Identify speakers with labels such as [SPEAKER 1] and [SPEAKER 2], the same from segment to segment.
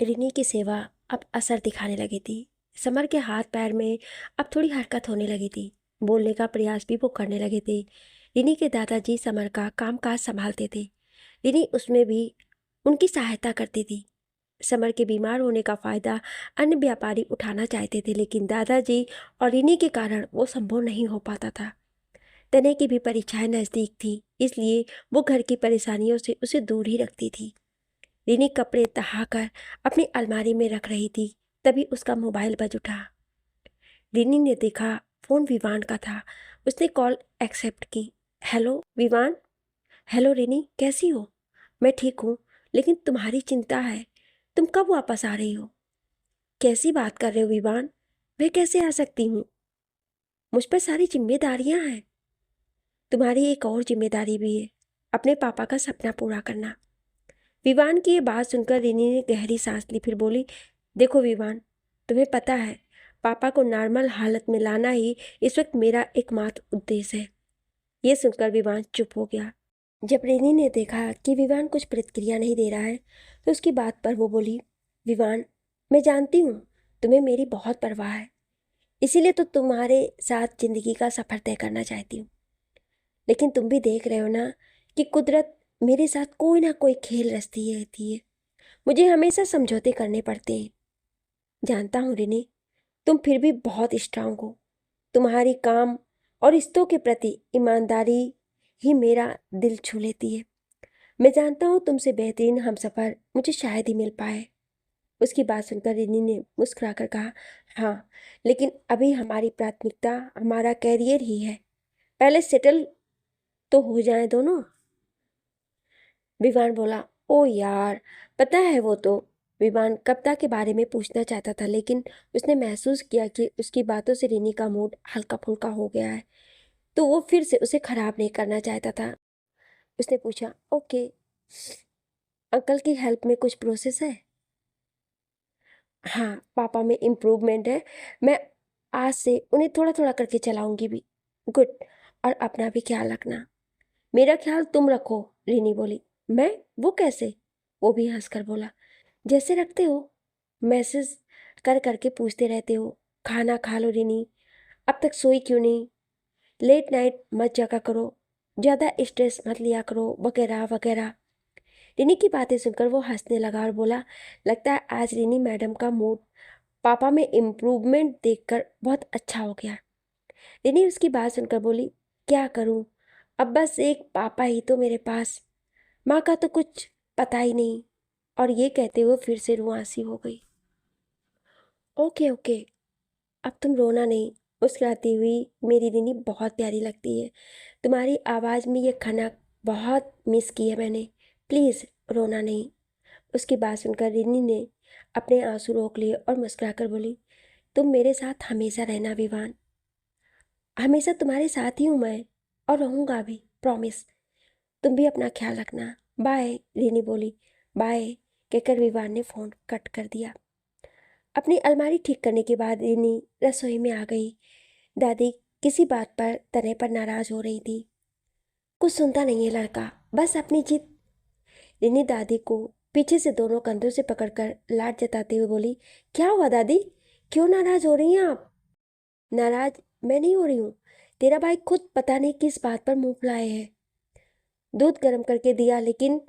[SPEAKER 1] रिनी की सेवा अब असर दिखाने लगी थी। समर के हाथ पैर में अब थोड़ी हरकत होने लगी थी। बोलने का प्रयास भी वो करने लगे थे। रिनी के दादाजी समर का कामकाज संभालते थे। रिनी उसमें भी उनकी सहायता करती थी। समर के बीमार होने का फायदा अन्य व्यापारी उठाना चाहते थे, लेकिन दादाजी और रिनी के कारण वो संभव नहीं हो पाता था। तने की भी परीक्षाएं नज़दीक थी, इसलिए वो घर की परेशानियों से उसे दूर ही रखती थी। रिनी कपड़े तहाकर अपनी अलमारी में रख रही थी, तभी उसका मोबाइल बज उठा। रिनी ने देखा फोन विवान का था। उसने कॉल एक्सेप्ट की। हेलो विवान। हेलो रिनी, कैसी हो? मैं ठीक हूँ, लेकिन तुम्हारी चिंता है। तुम कब वापस आ रही हो? कैसी बात कर रहे हो विवान? मैं कैसे आ सकती हूँ? मुझ पर सारी जिम्मेदारियां हैं। तुम्हारी एक और जिम्मेदारी भी है, अपने पापा का सपना पूरा करना। विवान की ये बात सुनकर रिनी ने गहरी सांस ली, फिर बोली, देखो विवान, तुम्हें पता है पापा को नॉर्मल हालत में लाना ही इस वक्त मेरा एकमात्र उद्देश्य है। ये सुनकर विवान चुप हो गया। जब रिनी ने देखा कि विवान कुछ प्रतिक्रिया नहीं दे रहा है, तो उसकी बात पर वो बोली, विवान, मैं जानती हूँ तुम्हें मेरी बहुत परवाह है, इसीलिए तो तुम्हारे साथ जिंदगी का सफर तय करना चाहती हूँ। लेकिन तुम भी देख रहे हो ना कि कुदरत मेरे साथ कोई ना कोई खेल रचती रहती है। मुझे हमेशा समझौते करने पड़ते हैं। जानता हूँ रिनी, तुम फिर भी बहुत स्ट्रांग हो। तुम्हारी काम और रिश्तों के प्रति ईमानदारी ही मेरा दिल छू लेती है। मैं जानता हूँ तुमसे बेहतरीन हमसफर मुझे शायद ही मिल पाए। उसकी बात सुनकर रिनी ने मुस्कुराकर कहा, हाँ, लेकिन अभी हमारी प्राथमिकता हमारा कैरियर ही है। पहले सेटल तो हो जाए दोनों। विवान बोला, ओ यार, पता है वो तो। विवान कविता के बारे में पूछना चाहता था, लेकिन उसने महसूस किया कि उसकी बातों से रिनी का मूड हल्का फुल्का हो गया है, तो वो फिर से उसे खराब नहीं करना चाहता था। उसने पूछा, ओके, अंकल की हेल्प में कुछ प्रोसेस है? हाँ, पापा में इम्प्रूवमेंट है। मैं आज से उन्हें थोड़ा थोड़ा करके चलाऊंगी भी। गुड। और अपना भी ख्याल रखना। मेरा ख्याल तुम रखो, रिनी बोली। मैं? वो कैसे? वो भी हंसकर बोला, जैसे रखते हो, मैसेज कर करके पूछते रहते हो। खाना खा लो रिनी, अब तक सोई क्यों नहीं? लेट नाइट मत जगा करो, ज़्यादा स्ट्रेस मत लिया करो, वगैरह वगैरह। रिनी की बातें सुनकर वो हंसने लगा और बोला, लगता है आज रिनी मैडम का मूड पापा में इम्प्रूवमेंट देखकर बहुत अच्छा हो गया। रिनी उसकी बात सुनकर बोली, क्या करूं, अब बस एक पापा ही तो मेरे पास, माँ का तो कुछ पता ही नहीं। और ये कहते हुए फिर से रुआंसी हो गई। ओके ओके, अब तुम रोना नहीं। मुस्कुराती हुई मेरी रिनी बहुत प्यारी लगती है। तुम्हारी आवाज़ में ये खनक बहुत मिस की है मैंने। प्लीज़ रोना नहीं। उसकी बात सुनकर रिनी ने अपने आंसू रोक लिए और मुस्कुराकर बोली, तुम मेरे साथ हमेशा रहना विवान। हमेशा तुम्हारे साथ ही हूँ मैं, और रहूँगा भी, प्रॉमिस। तुम भी अपना ख्याल रखना। बाय, रिनी बोली। बाय कहकर विवान ने फ़ोन कट कर दिया। अपनी अलमारी ठीक करने के बाद रिनी रसोई में आ गई। दादी किसी बात पर तने पर नाराज हो रही थी। कुछ सुनता नहीं है लड़का, बस अपनी जिद। रिनी दादी को पीछे से दोनों कंधों से पकड़कर लाड जताते हुए बोली, क्या हुआ दादी, क्यों नाराज हो रही हैं आप? नाराज मैं नहीं हो रही हूँ, तेरा भाई खुद पता नहीं किस बात पर मुंह फुलाए है। दूध गर्म करके दिया, लेकिन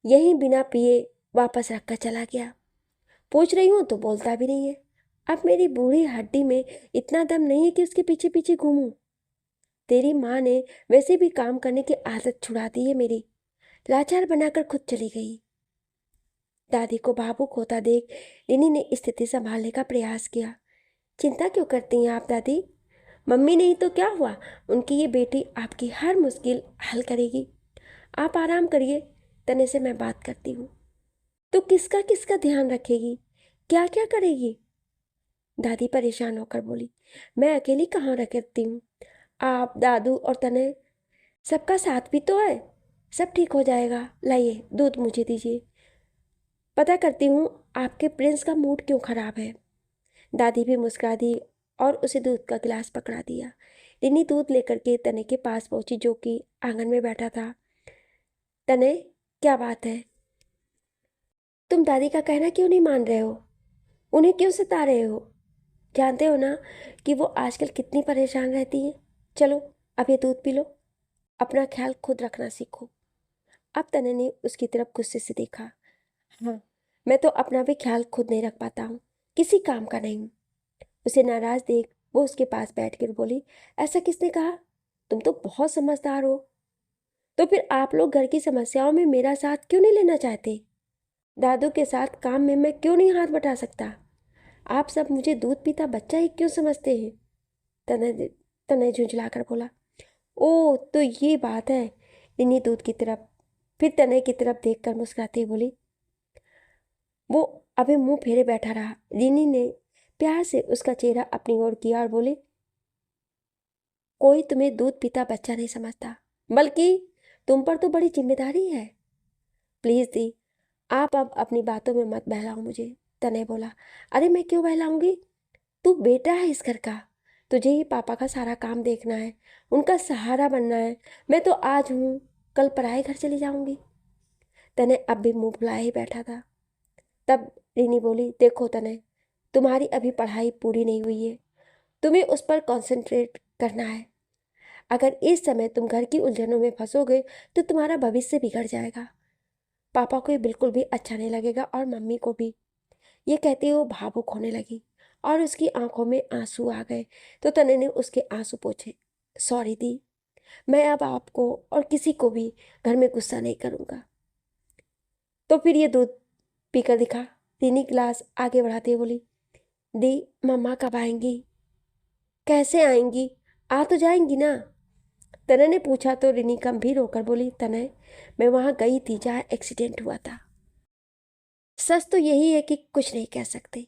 [SPEAKER 1] यहीं बिना पिए वापस रखकर चला गया। पूछ रही हूँ तो बोलता भी नहीं है। अब मेरी बूढ़ी हड्डी में इतना दम नहीं है कि उसके पीछे पीछे घूमूं। तेरी माँ ने वैसे भी काम करने की आदत छुड़ा दी है मेरी। लाचार बनाकर खुद चली गई। दादी को भावुक होता देख रिनी ने स्थिति संभालने का प्रयास किया। चिंता क्यों करती हैं आप दादी? मम्मी नहीं तो क्या हुआ, उनकी ये बेटी आपकी हर मुश्किल हल करेगी। आप आराम करिए, तने से मैं बात करती हूँ। तो किसका किसका ध्यान रखेगी, क्या क्या करेगी? दादी परेशान होकर बोली, मैं अकेली कहाँ रखती हूँ? आप, दादू और तने, सबका साथ भी तो है। सब ठीक हो जाएगा। लाइए दूध मुझे दीजिए, पता करती हूँ आपके प्रिंस का मूड क्यों खराब है। दादी भी मुस्कुरा दी और उसे दूध का गिलास पकड़ा दिया। रिनी दूध लेकर के तने के पास पहुंची, जो कि आंगन में बैठा था। तने, क्या बात है? तुम दादी का कहना क्यों नहीं मान रहे हो? उन्हें क्यों सता रहे हो? जानते हो ना कि वो आजकल कितनी परेशान रहती है। चलो अब ये दूध पी लो। अपना ख्याल खुद रखना सीखो। अब तने ने उसकी तरफ गुस्से से देखा। हाँ, मैं तो अपना भी ख्याल खुद नहीं रख पाता हूँ, किसी काम का नहीं हूँ। उसे नाराज देख वो उसके पास बैठकर बोली, ऐसा किसने कहा? तुम तो बहुत समझदार हो। तो फिर आप लोग घर की समस्याओं में मेरा साथ क्यों नहीं लेना चाहते? दादू के साथ काम में मैं क्यों नहीं हाथ बटा सकता? आप सब मुझे दूध पीता बच्चा ही क्यों समझते हैं? तनय तनय झुंझलाकर बोला। ओ तो ये बात है। इन्हीं दूध की तरफ फिर तनय की तरफ देखकर मुस्कुराते बोली। वो अभी मुंह फेरे बैठा रहा। रीनी ने प्यार से उसका चेहरा अपनी ओर किया और बोली, कोई तुम्हें दूध पीता बच्चा नहीं समझता, बल्कि तुम पर तो बड़ी जिम्मेदारी है। प्लीज दी, आप अब अपनी बातों में मत बहलाओ मुझे। तनय बोला। अरे मैं क्यों बहलाऊंगी? तू बेटा है इस घर का। तुझे ही पापा का सारा काम देखना है, उनका सहारा बनना है। मैं तो आज हूँ, कल पराए घर चली जाऊंगी। तनय अब भी मुंह फुलाए ही बैठा था। तब रीनी बोली, देखो तनय, तुम्हारी अभी पढ़ाई पूरी नहीं हुई है, तुम्हें उस पर कंसंट्रेट करना है। अगर इस समय तुम घर की उलझनों में फंसोगे तो तुम्हारा भविष्य बिगड़ जाएगा। पापा को ये बिल्कुल भी अच्छा नहीं लगेगा और मम्मी को भी। ये कहते वो भावुक होने लगी और उसकी आंखों में आंसू आ गए। तो तने ने उसके आंसू पोंछे। सॉरी दी, मैं अब आपको और किसी को भी घर में गुस्सा नहीं करूँगा। तो फिर ये दूध पीकर दिखा। रीनी गिलास आगे बढ़ाते हुए बोली, दी, मम्मा कब आएंगी? कैसे आएंगी? आ तो जाएंगी ना? तनय ने पूछा तो रिनी गंभीर होकर बोली, तनय, मैं वहां गई थी जहाँ एक्सीडेंट हुआ था। सच तो यही है कि कुछ नहीं कह सकते।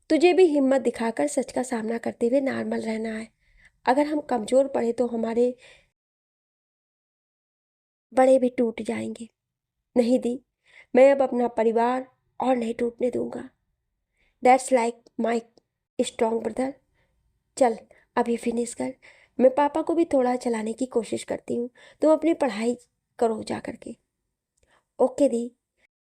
[SPEAKER 1] तुझे भी हिम्मत दिखाकर सच का सामना करते हुए नॉर्मल रहना है। अगर हम कमजोर पड़े तो हमारे बड़े भी टूट जाएंगे। नहीं दी, मैं अब अपना परिवार और नहीं टूटने दूंगा। That's like my strong brother. चल अभी फिनिश कर, मैं पापा को भी थोड़ा चलाने की कोशिश करती हूँ। तुम अपनी पढ़ाई करो जा करके। ओके दी।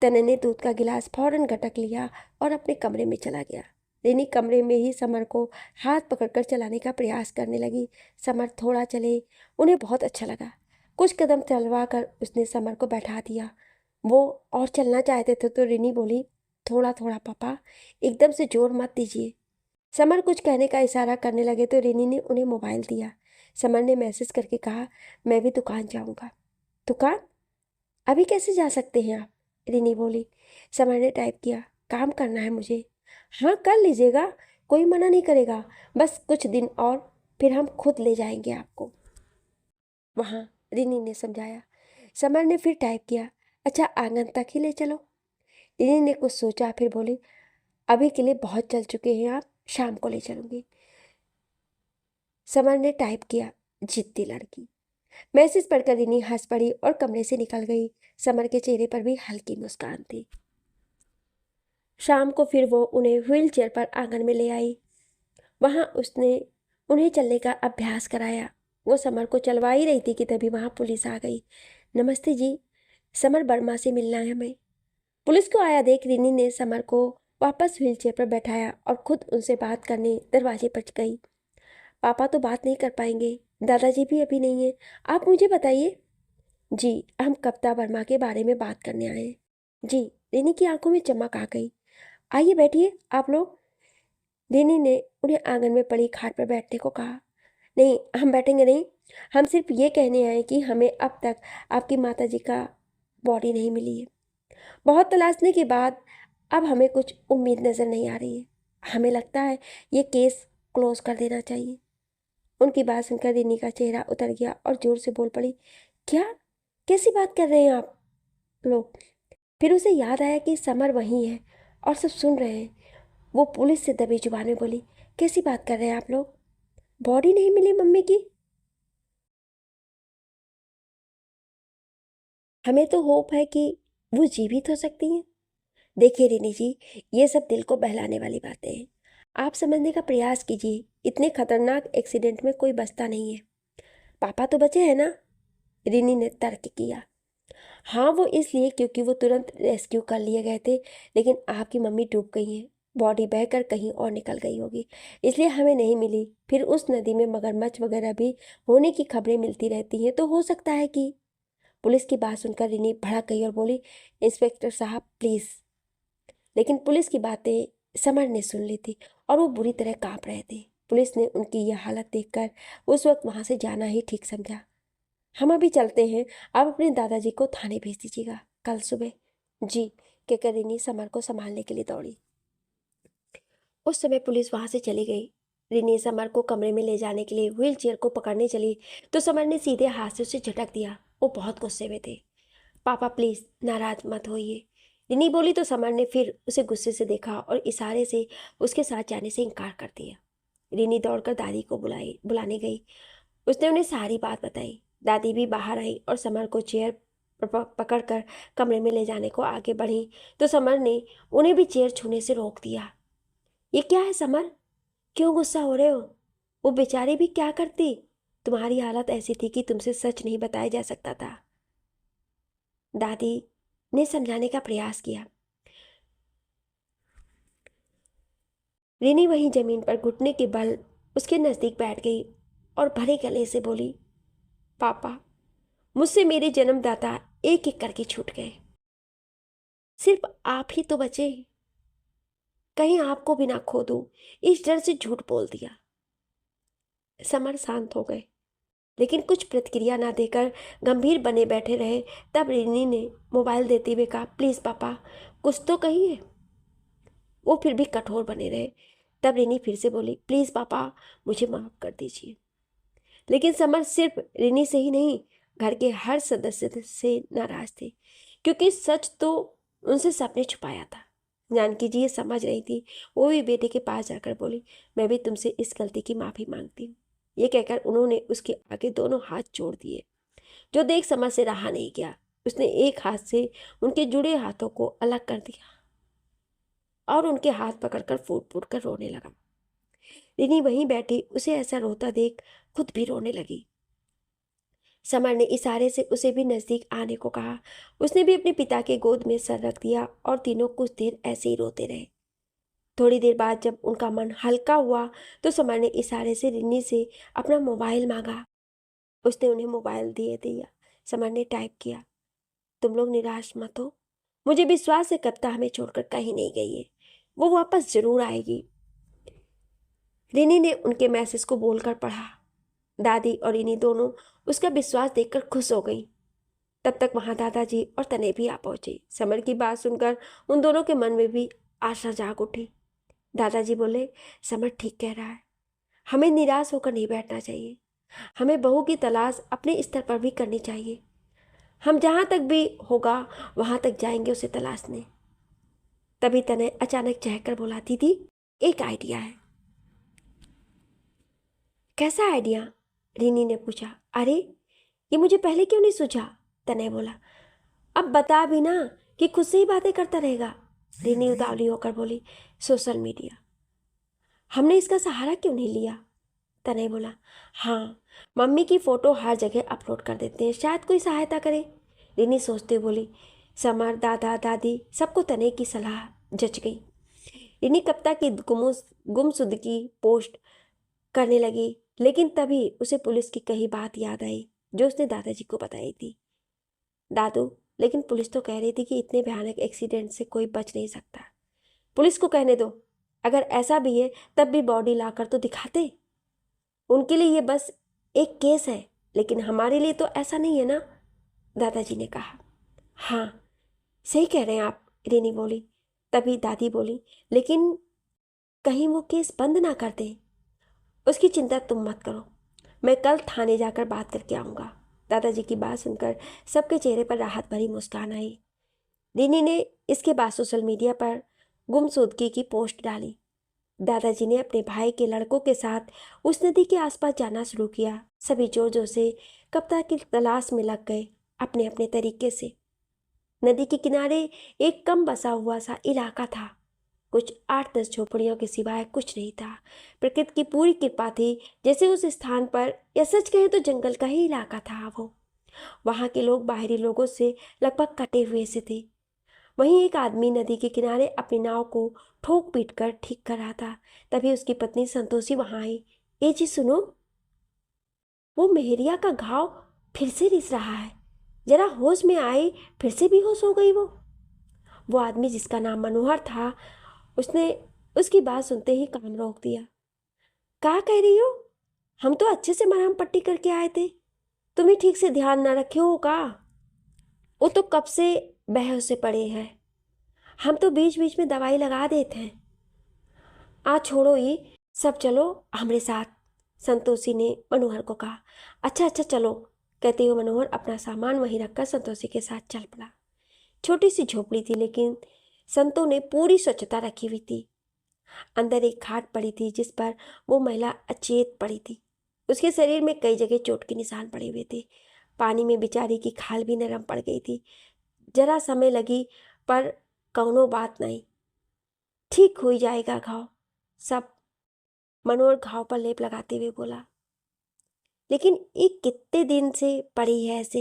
[SPEAKER 1] तने ने दूध का गिलास फौरन गटक लिया और अपने कमरे में चला गया। रिनी कमरे में ही समर को हाथ पकड़कर चलाने का प्रयास करने लगी। समर थोड़ा चले, उन्हें बहुत अच्छा लगा। कुछ कदम चलवा कर उसने समर को बैठा दिया। वो और चलना चाहते थे तो रिनी बोली, थोड़ा थोड़ा पापा, एकदम से जोर मत दीजिए। समर कुछ कहने का इशारा करने लगे तो रिनी ने उन्हें मोबाइल दिया। समर ने मैसेज करके कहा, मैं भी दुकान जाऊंगा। दुकान? अभी कैसे जा सकते हैं आप? रिनी बोली। समर ने टाइप किया, काम करना है मुझे। हाँ कर लीजिएगा, कोई मना नहीं करेगा, बस कुछ दिन और, फिर हम खुद ले जाएंगे आपको वहाँ। रिनी ने समझाया। समर ने फिर टाइप किया, अच्छा आंगन तक ही ले चलो। रिनी ने कुछ सोचा फिर बोली, अभी के लिए बहुत चल चुके हैं आप, शाम को ले चलूंगी। समर ने टाइप किया, जिद्दी लड़की। मैसेज पढ़कर रिनी हंस पड़ी और कमरे से निकल गई। समर के चेहरे पर भी हल्की मुस्कान थी। शाम को फिर वो उन्हें व्हील चेयर पर आंगन में ले आई। वहां उसने उन्हें चलने का अभ्यास कराया। वो समर को चलवा ही रही थी कि तभी वहां पुलिस आ गई। नमस्ते जी, समर वर्मा से मिलना है हमें। पुलिस को आया देख रिनी ने समर को वापस व्हील चेयर पर बैठाया और खुद उनसे बात करने दरवाजे पर गई। पापा तो बात नहीं कर पाएंगे, दादाजी भी अभी नहीं है, आप मुझे बताइए। जी, हम कविता वर्मा के बारे में बात करने आए हैं। जी। रिनी की आंखों में चमक आ गई। आइए बैठिए आप लोग। रिनी ने उन्हें आंगन में पड़ी खाट पर बैठने को कहा। नहीं, हम बैठेंगे नहीं, हम सिर्फ ये कहने आए कि हमें अब तक आपकी माता जी का बॉडी नहीं मिली है। बहुत तलाशने के बाद अब हमें कुछ उम्मीद नज़र नहीं आ रही है। हमें लगता है ये केस क्लोज कर देना चाहिए। उनकी बात सुनकर रिनी का चेहरा उतर गया और जोर से बोल पड़ी, क्या? कैसी बात कर रहे हैं आप लोग? फिर उसे याद आया कि समर वहीं है और सब सुन रहे हैं। वो पुलिस से दबी जुबान में बोली, कैसी बात कर रहे हैं आप लोग? बॉडी नहीं मिली मम्मी की? हमें तो होप है कि वो जीवित हो सकती हैं। देखिए रिनी जी, ये सब दिल को बहलाने वाली बातें हैं। आप समझने का प्रयास कीजिए, इतने खतरनाक एक्सीडेंट में कोई बचता नहीं है। पापा तो बचे हैं ना? रिनी ने तर्क किया। हाँ, वो इसलिए क्योंकि वो तुरंत रेस्क्यू कर लिए गए थे, लेकिन आपकी मम्मी डूब गई हैं। बॉडी बहकर कहीं और निकल गई होगी, इसलिए हमें नहीं मिली। फिर उस नदी में मगरमच्छ वगैरह भी होने की खबरें मिलती रहती हैं, तो हो सकता है कि। पुलिस की बात सुनकर रिनी भड़क गई और बोली, इंस्पेक्टर साहब प्लीज़। लेकिन पुलिस की बातें समर ने सुन ली थी और वो बुरी तरह कांप रहे थे। पुलिस ने उनकी यह हालत देखकर उस वक्त वहाँ से जाना ही ठीक समझा। हम अभी चलते हैं, आप अपने दादाजी को थाने भेज दीजिएगा कल सुबह। जी, कहकर रिनी समर को संभालने के लिए दौड़ी। उस समय पुलिस वहां से चली गई। रिनी समर को कमरे में ले जाने के लिए व्हील चेयर को पकड़ने चली तो समर ने सीधे हाथ से उसे झटक दिया। वो बहुत गुस्से में थे। पापा प्लीज नाराज मत होइए, रिनी बोली तो समर ने फिर उसे गुस्से से देखा और इशारे से उसके साथ जाने से इनकार कर दिया। रिनी दौड़कर दादी को बुलाने गई। उसने उन्हें सारी बात बताई। दादी भी बाहर आई और समर को चेयर पकड़कर कमरे में ले जाने को आगे बढ़ी तो समर ने उन्हें भी चेयर छूने से रोक दिया। ये क्या है समर, क्यों गुस्सा हो रहे हो? वो बेचारी भी क्या करती, तुम्हारी हालत ऐसी थी कि तुमसे सच नहीं बताया जा सकता था। दादी ने समझाने का प्रयास किया। रिनी वहीं जमीन पर घुटने के बल उसके नजदीक बैठ गई और भरे गले से बोली, पापा मुझसे मेरे जन्मदाता एक एक करके छूट गए, सिर्फ आप ही तो बचे। कहीं आपको भी ना खो दूं, इस डर से झूठ बोल दिया। समर शांत हो गए, लेकिन कुछ प्रतिक्रिया ना देकर गंभीर बने बैठे रहे। तब रिनी ने मोबाइल देते हुए कहा, प्लीज पापा कुछ तो कहिए। वो फिर भी कठोर बने रहे। तब रिनी फिर से बोली, प्लीज पापा मुझे माफ कर दीजिए। लेकिन समर सिर्फ रिनी से ही नहीं, घर के हर सदस्य से नाराज थे, क्योंकि सच तो उनसे सबने छुपाया था। जानकी जी ये समझ रही थी। वो भी बेटे के पास जाकर बोली, मैं भी तुमसे इस गलती की माफी मांगती हूँ। ये कहकर उन्होंने उसके आगे दोनों हाथ जोड़ दिए। जो देख समर से रहा नहीं गया। उसने एक हाथ से उनके जुड़े हाथों को अलग कर दिया और उनके हाथ पकड़कर फूट फूट कर रोने लगा। रिनी वहीं बैठी उसे ऐसा रोता देख खुद भी रोने लगी। समर ने इशारे से उसे भी नजदीक आने को कहा। उसने भी अपने पिता के गोद में सर रख दिया और तीनों कुछ देर ऐसे ही रोते रहे। थोड़ी देर बाद जब उनका मन हल्का हुआ तो समर ने इशारे से रिनी से अपना मोबाइल मांगा। उसने उन्हें मोबाइल दिए दिया। समर ने टाइप किया, तुम लोग निराश मत हो, मुझे विश्वास है कविता हमें छोड़कर कहीं नहीं गई है, वो वापस जरूर आएगी। रिनी ने उनके मैसेज को बोलकर पढ़ा। दादी और रिनी दोनों उसका विश्वास देखकर खुश हो गई। तब तक वहां दादाजी और तने भी आ पहुंचे। समर की बात सुनकर उन दोनों के मन में भी आशा जाग उठी। दादाजी बोले, समर ठीक कह रहा है, हमें निराश होकर नहीं बैठना चाहिए। हमें बहू की तलाश अपने स्तर पर भी करनी चाहिए। हम जहां तक भी होगा वहां तक जाएंगे उसे तलाशने। तभी तने अचानक चहकर बोला, दीदी एक आइडिया है। कैसा आइडिया? रिनी ने पूछा। अरे ये मुझे पहले क्यों नहीं सूझा? तने बोला। अब बता भी ना कि खुद से ही बातें करता रहेगा। रिनी उतावली होकर बोली, सोशल मीडिया। हमने इसका सहारा क्यों नहीं लिया? तने बोला। हाँ, मम्मी की फोटो हर जगह अपलोड कर देते हैं, शायद कोई सहायता करे। रिनी सोचते हुए बोली। समर, दादा दादी सबको तने की सलाह जच गई। रिनी कविता की गुमशुदगी पोस्ट करने लगी, लेकिन तभी उसे पुलिस की कही बात याद आई जो उसने दादाजी को बताई थी। दादू, लेकिन पुलिस तो कह रही थी कि इतने भयानक एक्सीडेंट से कोई बच नहीं सकता। पुलिस को कहने दो, अगर ऐसा भी है तब भी बॉडी लाकर तो दिखाते। उनके लिए ये बस एक केस है, लेकिन हमारे लिए तो ऐसा नहीं है ना, दादाजी ने कहा। हाँ सही कह रहे हैं आप, रिनी बोली। तभी दादी बोली, लेकिन कहीं वो केस बंद ना कर दें। उसकी चिंता तुम मत करो, मैं कल थाने जाकर बात करके आऊँगा। दादाजी की बात सुनकर सबके चेहरे पर राहत भरी मुस्कान आई। रिनी ने इसके बाद सोशल मीडिया पर गुमशुदगी की पोस्ट डाली। दादाजी ने अपने भाई के लड़कों के साथ उस नदी के आसपास जाना शुरू किया। सभी जोर जोर से कविता की तलाश में लग गए, अपने अपने तरीके से। नदी के किनारे एक कम बसा हुआ सा इलाका था। कुछ 8-10 झोपड़ियों के सिवाय कुछ नहीं था। प्रकृति की पूरी कृपा थी, जैसे उस स्थान पर, या सच कहें तो जंगल का ही इलाका था वो। वहाँ के लोग बाहरी लोगों से लगभग कटे हुए से थे। वहीं एक आदमी नदी के किनारे अपनी नाव को ठोक पीट कर ठीक कर रहा था। तभी उसकी पत्नी संतोषी वहां आई। ए जी सुनो, वो मेहरिया का घाव फिर से रिस रहा है। जरा होश में आई, फिर से बेहोश हो गई वो आदमी जिसका नाम मनोहर था, उसने उसकी बात सुनते ही काम रोक दिया। क्या कह रही हो? हम तो अच्छे से मरहम पट्टी करके आए थे, तुम्हें ठीक से ध्यान ना रखे हो का? वो तो कब से बेहोश से पड़े हैं, हम तो बीच बीच में दवाई लगा देते हैं। आ छोड़ो ये सब, चलो हमारे साथ, संतोषी ने मनोहर को कहा। अच्छा अच्छा चलो, कहते हुए मनोहर अपना सामान वहीं रखकर संतोषी के साथ चल पड़ा। छोटी सी झोपड़ी थी, लेकिन संतो ने पूरी स्वच्छता रखी हुई थी। अंदर एक खाट पड़ी थी जिस पर वो महिला अचेत पड़ी थी। उसके शरीर में कई जगह चोट के निशान पड़े हुए थे। पानी में बेचारी की खाल भी नरम पड़ गई थी। जरा समय लगी, पर कौनो बात नहीं, ठीक हो जाएगा घाव सब, मनोहर घाव पर लेप लगाते हुए बोला। लेकिन ये कितने दिन से पड़ी है ऐसे,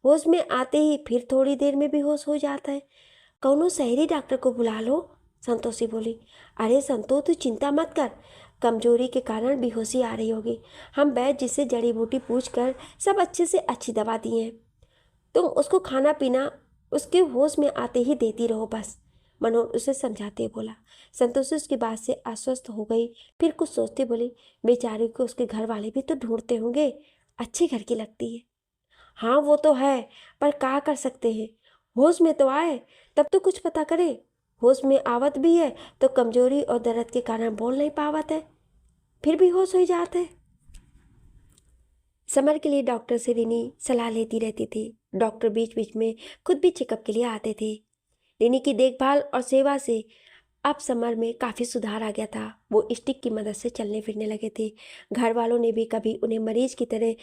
[SPEAKER 1] होश में आते ही फिर थोड़ी देर में बेहोश हो जाता है। कौनो शहरी डॉक्टर को बुला लो, संतोषी बोली। अरे संतो, तू चिंता मत कर, कमजोरी के कारण बेहोशी आ रही होगी। हम वैद्य जिससे जड़ी बूटी पूछ कर सब अच्छे से अच्छी दवा दी है, तुम उसको खाना पीना उसके होश में आते ही देती रहो बस, मनोहर उसे समझाते बोला। संतोषी उसकी बात से आश्वस्त हो गई। फिर कुछ सोचते बोली, बेचारी को उसके घर वाले भी तो ढूंढते होंगे, अच्छे घर की लगती है। हाँ वो तो है, पर क्या कर सकते हैं, होश में तो आए तब तो कुछ पता करे। होश में आवत भी है तो कमजोरी और दर्द के कारण बोल नहीं पावत है, फिर भी होश हो जाते है। समर के लिए डॉक्टर से रिनी सलाह लेती रहती थी। डॉक्टर बीच बीच में खुद भी चेकअप के लिए आते थे। रिनी की देखभाल और सेवा से अब समर में काफ़ी सुधार आ गया था। वो स्टिक की मदद से चलने फिरने लगे थे। घर वालों ने भी कभी उन्हें मरीज की तरह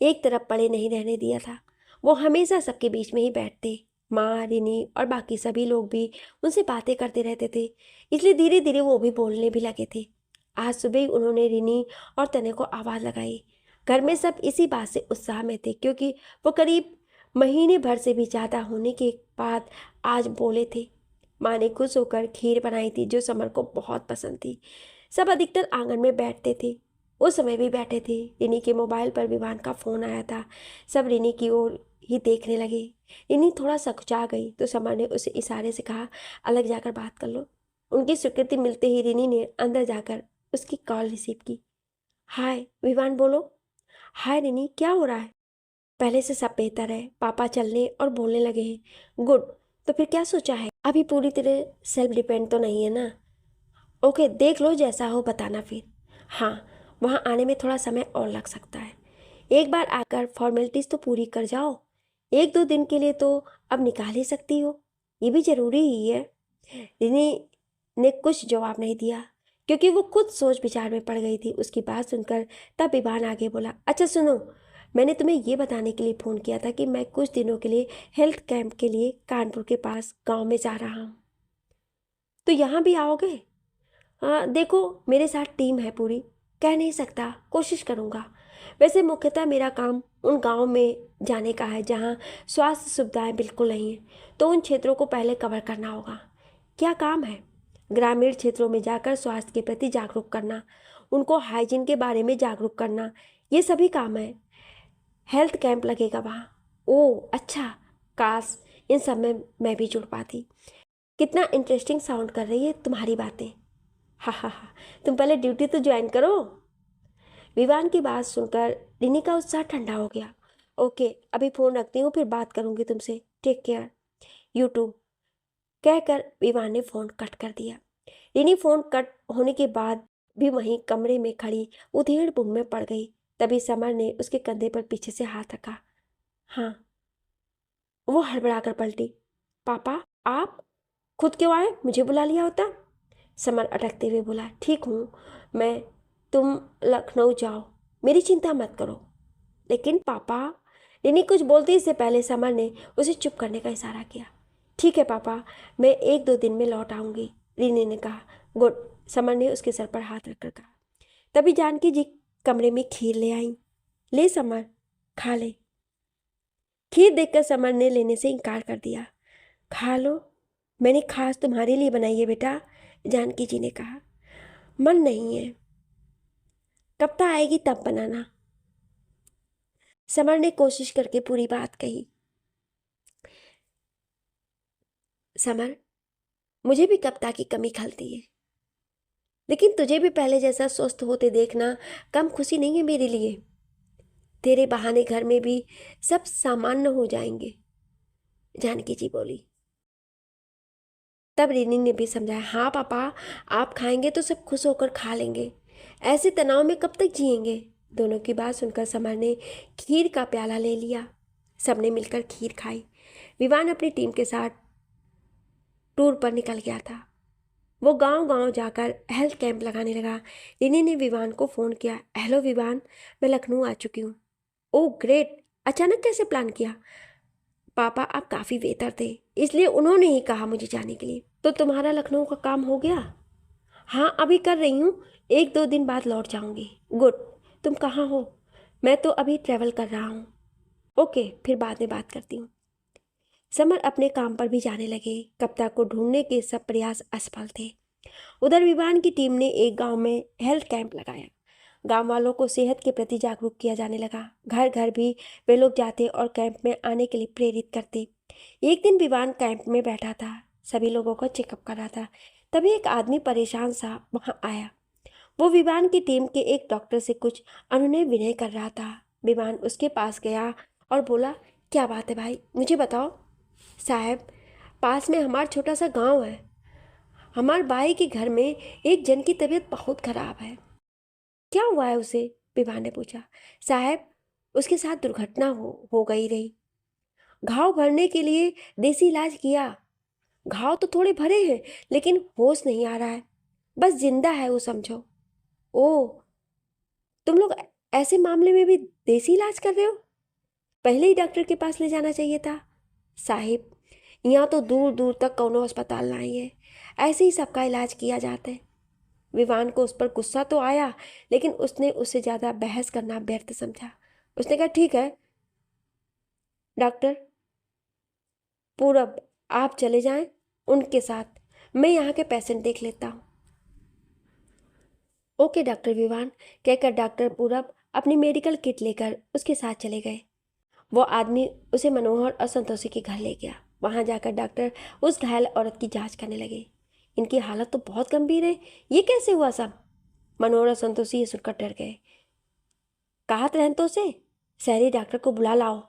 [SPEAKER 1] एक तरफ पड़े नहीं रहने दिया था। वो हमेशा सबके बीच में ही बैठते। माँ, रिनी और बाकी सभी लोग भी उनसे बातें करते रहते थे, इसलिए धीरे धीरे वो भी बोलने भी लगे थे। आज सुबह ही उन्होंने रिनी और तने को आवाज़ लगाई। घर में सब इसी बात से उत्साह में थे, क्योंकि वो करीब महीने भर से भी ज़्यादा होने के बाद आज बोले थे। माँ ने खुश होकर खीर बनाई थी जो समर को बहुत पसंद थी। सब अधिकतर आंगन में बैठते थे, उस समय भी बैठे थे। रिनी के मोबाइल पर विवान का फ़ोन आया था। सब रिनी की ओर ही देखने लगे। रिनी थोड़ा सकुचा गई तो समर ने उसे इशारे से कहा, अलग जाकर बात कर लो। उनकी स्वीकृति मिलते ही रिनी ने अंदर जाकर उसकी कॉल रिसीव की। हाय विवान, बोलो। हाय रिनी, क्या हो रहा है? पहले से सब बेहतर है, पापा चलने और बोलने लगे हैं। गुड, तो फिर क्या सोचा है? अभी पूरी तरह सेल्फ डिपेंड तो नहीं है ना? ओके, देख लो, जैसा हो बताना फिर। हाँ, वहाँ आने में थोड़ा समय और लग सकता है। एक बार आकर फॉर्मेलिटीज़ तो पूरी कर जाओ। एक दो दिन के लिए तो अब निकाल ही सकती हो, ये भी ज़रूरी ही है। रिनी ने कुछ जवाब नहीं दिया, क्योंकि वो खुद सोच विचार में पड़ गई थी। उसकी बात सुनकर तब विवान आगे बोला, अच्छा सुनो, मैंने तुम्हें ये बताने के लिए फ़ोन किया था कि मैं कुछ दिनों के लिए हेल्थ कैंप के लिए कानपुर के पास गांव में जा रहा हूँ, तो यहाँ भी आओगे? हाँ देखो, मेरे साथ टीम है पूरी, कह नहीं सकता, कोशिश करूँगा। वैसे मुख्यतः मेरा काम उन गाँव में जाने का है जहाँ स्वास्थ्य सुविधाएं बिल्कुल नहीं हैं, तो उन क्षेत्रों को पहले कवर करना होगा। क्या काम है? ग्रामीण क्षेत्रों में जाकर स्वास्थ्य के प्रति जागरूक करना, उनको हाइजीन के बारे में जागरूक करना, ये सभी काम है। हेल्थ कैंप लगेगा वहाँ। ओह अच्छा, काश इन सब में मैं भी जुड़ पाती। कितना इंटरेस्टिंग साउंड कर रही है तुम्हारी बातें। हा हा हा, तुम पहले ड्यूटी तो ज्वाइन करो। विवान की बात सुनकर रिनी का उत्साह ठंडा हो गया। ओके, अभी फ़ोन रखती हूँ, फिर बात करूँगी तुमसे, टेक केयर, यू टू, कहकर विवान ने फ़ोन कट कर दिया। रिनी फ़ोन कट होने के बाद भी वहीं कमरे में खड़ी उधेड़ बुन में पड़ गई। तभी समर ने उसके कंधे पर पीछे से हाथ रखा। हाँ, वो हड़बड़ाकर पलटी। पापा, आप खुद क्यों आए? मुझे बुला लिया होता। समर अटकते हुए बोला, ठीक हूँ मैं, तुम लखनऊ जाओ, मेरी चिंता मत करो। लेकिन पापा, रिनी कुछ बोलती इससे पहले समर ने उसे चुप करने का इशारा किया। ठीक है पापा, मैं एक दो दिन में लौट आऊँगी, रिनी ने कहा। गुड, समर ने उसके सर पर हाथ रखकर कहा। तभी जानकी जी कमरे में खीर ले आई। ले समर, खा ले। खीर देखकर समर ने लेने से इनकार कर दिया। खा लो, मैंने खास तुम्हारे लिए बनाई है बेटा, जानकी जी ने कहा। मन नहीं है, कप्ता आएगी तब बनाना, समर ने कोशिश करके पूरी बात कही। समर, मुझे भी कप्ता की कमी खलती है, लेकिन तुझे भी पहले जैसा स्वस्थ होते देखना कम खुशी नहीं है मेरे लिए। तेरे बहाने घर में भी सब सामान्य हो जाएंगे, जानकी जी बोली। तब रिनी ने भी समझाया, हाँ पापा, आप खाएंगे तो सब खुश होकर खा लेंगे, ऐसे तनाव में कब तक जिएंगे। दोनों की बात सुनकर समर ने खीर का प्याला ले लिया। सबने मिलकर खीर खाई। विवान अपनी टीम के साथ टूर पर निकल गया था। वो गांव-गांव जाकर हेल्थ कैंप लगाने लगा। रिनी ने विवान को फ़ोन किया। हेलो विवान, मैं लखनऊ आ चुकी हूँ। ओह ग्रेट, अचानक कैसे प्लान किया? पापा आप काफ़ी बेहतर थे, इसलिए उन्होंने ही कहा मुझे जाने के लिए। तो तुम्हारा लखनऊ का काम हो गया? हाँ अभी कर रही हूँ, 1-2 दिन बाद लौट जाऊँगी। गुड, तुम कहाँ हो? मैं तो अभी ट्रैवल कर रहा हूँ। ओके, फिर बाद में बात करती हूँ। समर अपने काम पर भी जाने लगे। कप्ता को ढूंढने के सब प्रयास असफल थे। उधर विवान की टीम ने एक गांव में हेल्थ कैंप लगाया। गांव वालों को सेहत के प्रति जागरूक किया जाने लगा। घर घर भी वे लोग जाते और कैंप में आने के लिए प्रेरित करते। एक दिन विवान कैंप में बैठा था, सभी लोगों को चेकअप कर रहा था। तभी एक आदमी परेशान सा वहां आया। वो विवान की टीम के एक डॉक्टर से कुछ अनुनय विनय कर रहा था। विवान उसके पास गया और बोला, क्या बात है भाई, मुझे बताओ। साहब, पास में हमारा छोटा सा गांव है। हमारे भाई के घर में एक जन की तबीयत बहुत खराब है। क्या हुआ है उसे? विवान ने पूछा। साहब, उसके साथ दुर्घटना हो गई रही। घाव भरने के लिए देसी इलाज किया। घाव तो थोड़े भरे हैं, लेकिन होश नहीं आ रहा है। बस जिंदा है वो, समझो। ओह, तुम लोग ऐसे मामले में भी देसी इलाज कर रहे हो? पहले ही डॉक्टर के पास ले जाना चाहिए था। साहिब, यहाँ तो दूर दूर तक कौनो अस्पताल नहीं है, ऐसे ही सबका इलाज किया जाता है। विवान को उस पर गुस्सा तो आया, लेकिन उसने उससे ज़्यादा बहस करना व्यर्थ समझा। उसने कहा, ठीक है डॉक्टर पूरब, आप चले जाएं उनके साथ, मैं यहाँ के पेशेंट देख लेता हूँ। ओके डॉक्टर विवान, कहकर डॉक्टर पूरब अपनी मेडिकल किट लेकर उसके साथ चले गए। वो आदमी उसे मनोहर और संतोषी के घर ले गया। वहां जाकर डॉक्टर उस घायल औरत की जांच करने लगे। इनकी हालत तो बहुत गंभीर है, ये कैसे हुआ सब? मनोहर और संतोषी ये सुनकर डर गए। कहा रहन तो से शहरी डॉक्टर को बुला लाओ,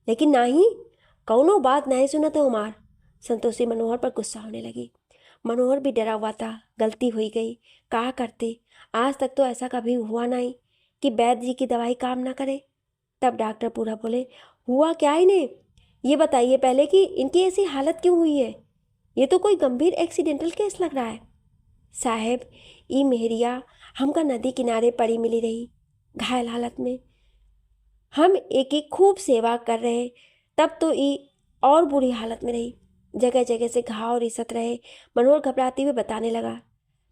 [SPEAKER 1] लेकिन नहीं, कौनो बात नहीं सुना तो उमार। संतोषी मनोहर पर गुस्सा होने लगी। मनोहर भी डरा हुआ था, गलती हुई गई, कहा करते, आज तक तो ऐसा कभी हुआ नहीं कि वैद्य जी की दवाई काम ना करे। तब डॉक्टर पूरा बोले, हुआ क्या इन्हें, ये बताइए पहले कि इनकी ऐसी हालत क्यों हुई है? ये तो कोई गंभीर एक्सीडेंटल केस लग रहा है। साहेब, ई मेहरिया हमका नदी किनारे पड़ी मिली रही, घायल हालत में। हम एक एक खूब सेवा कर रहे, तब तो ई और बुरी हालत में रही, जगह जगह से घाव रिसत रहे। मनोहर घबराते हुए बताने लगा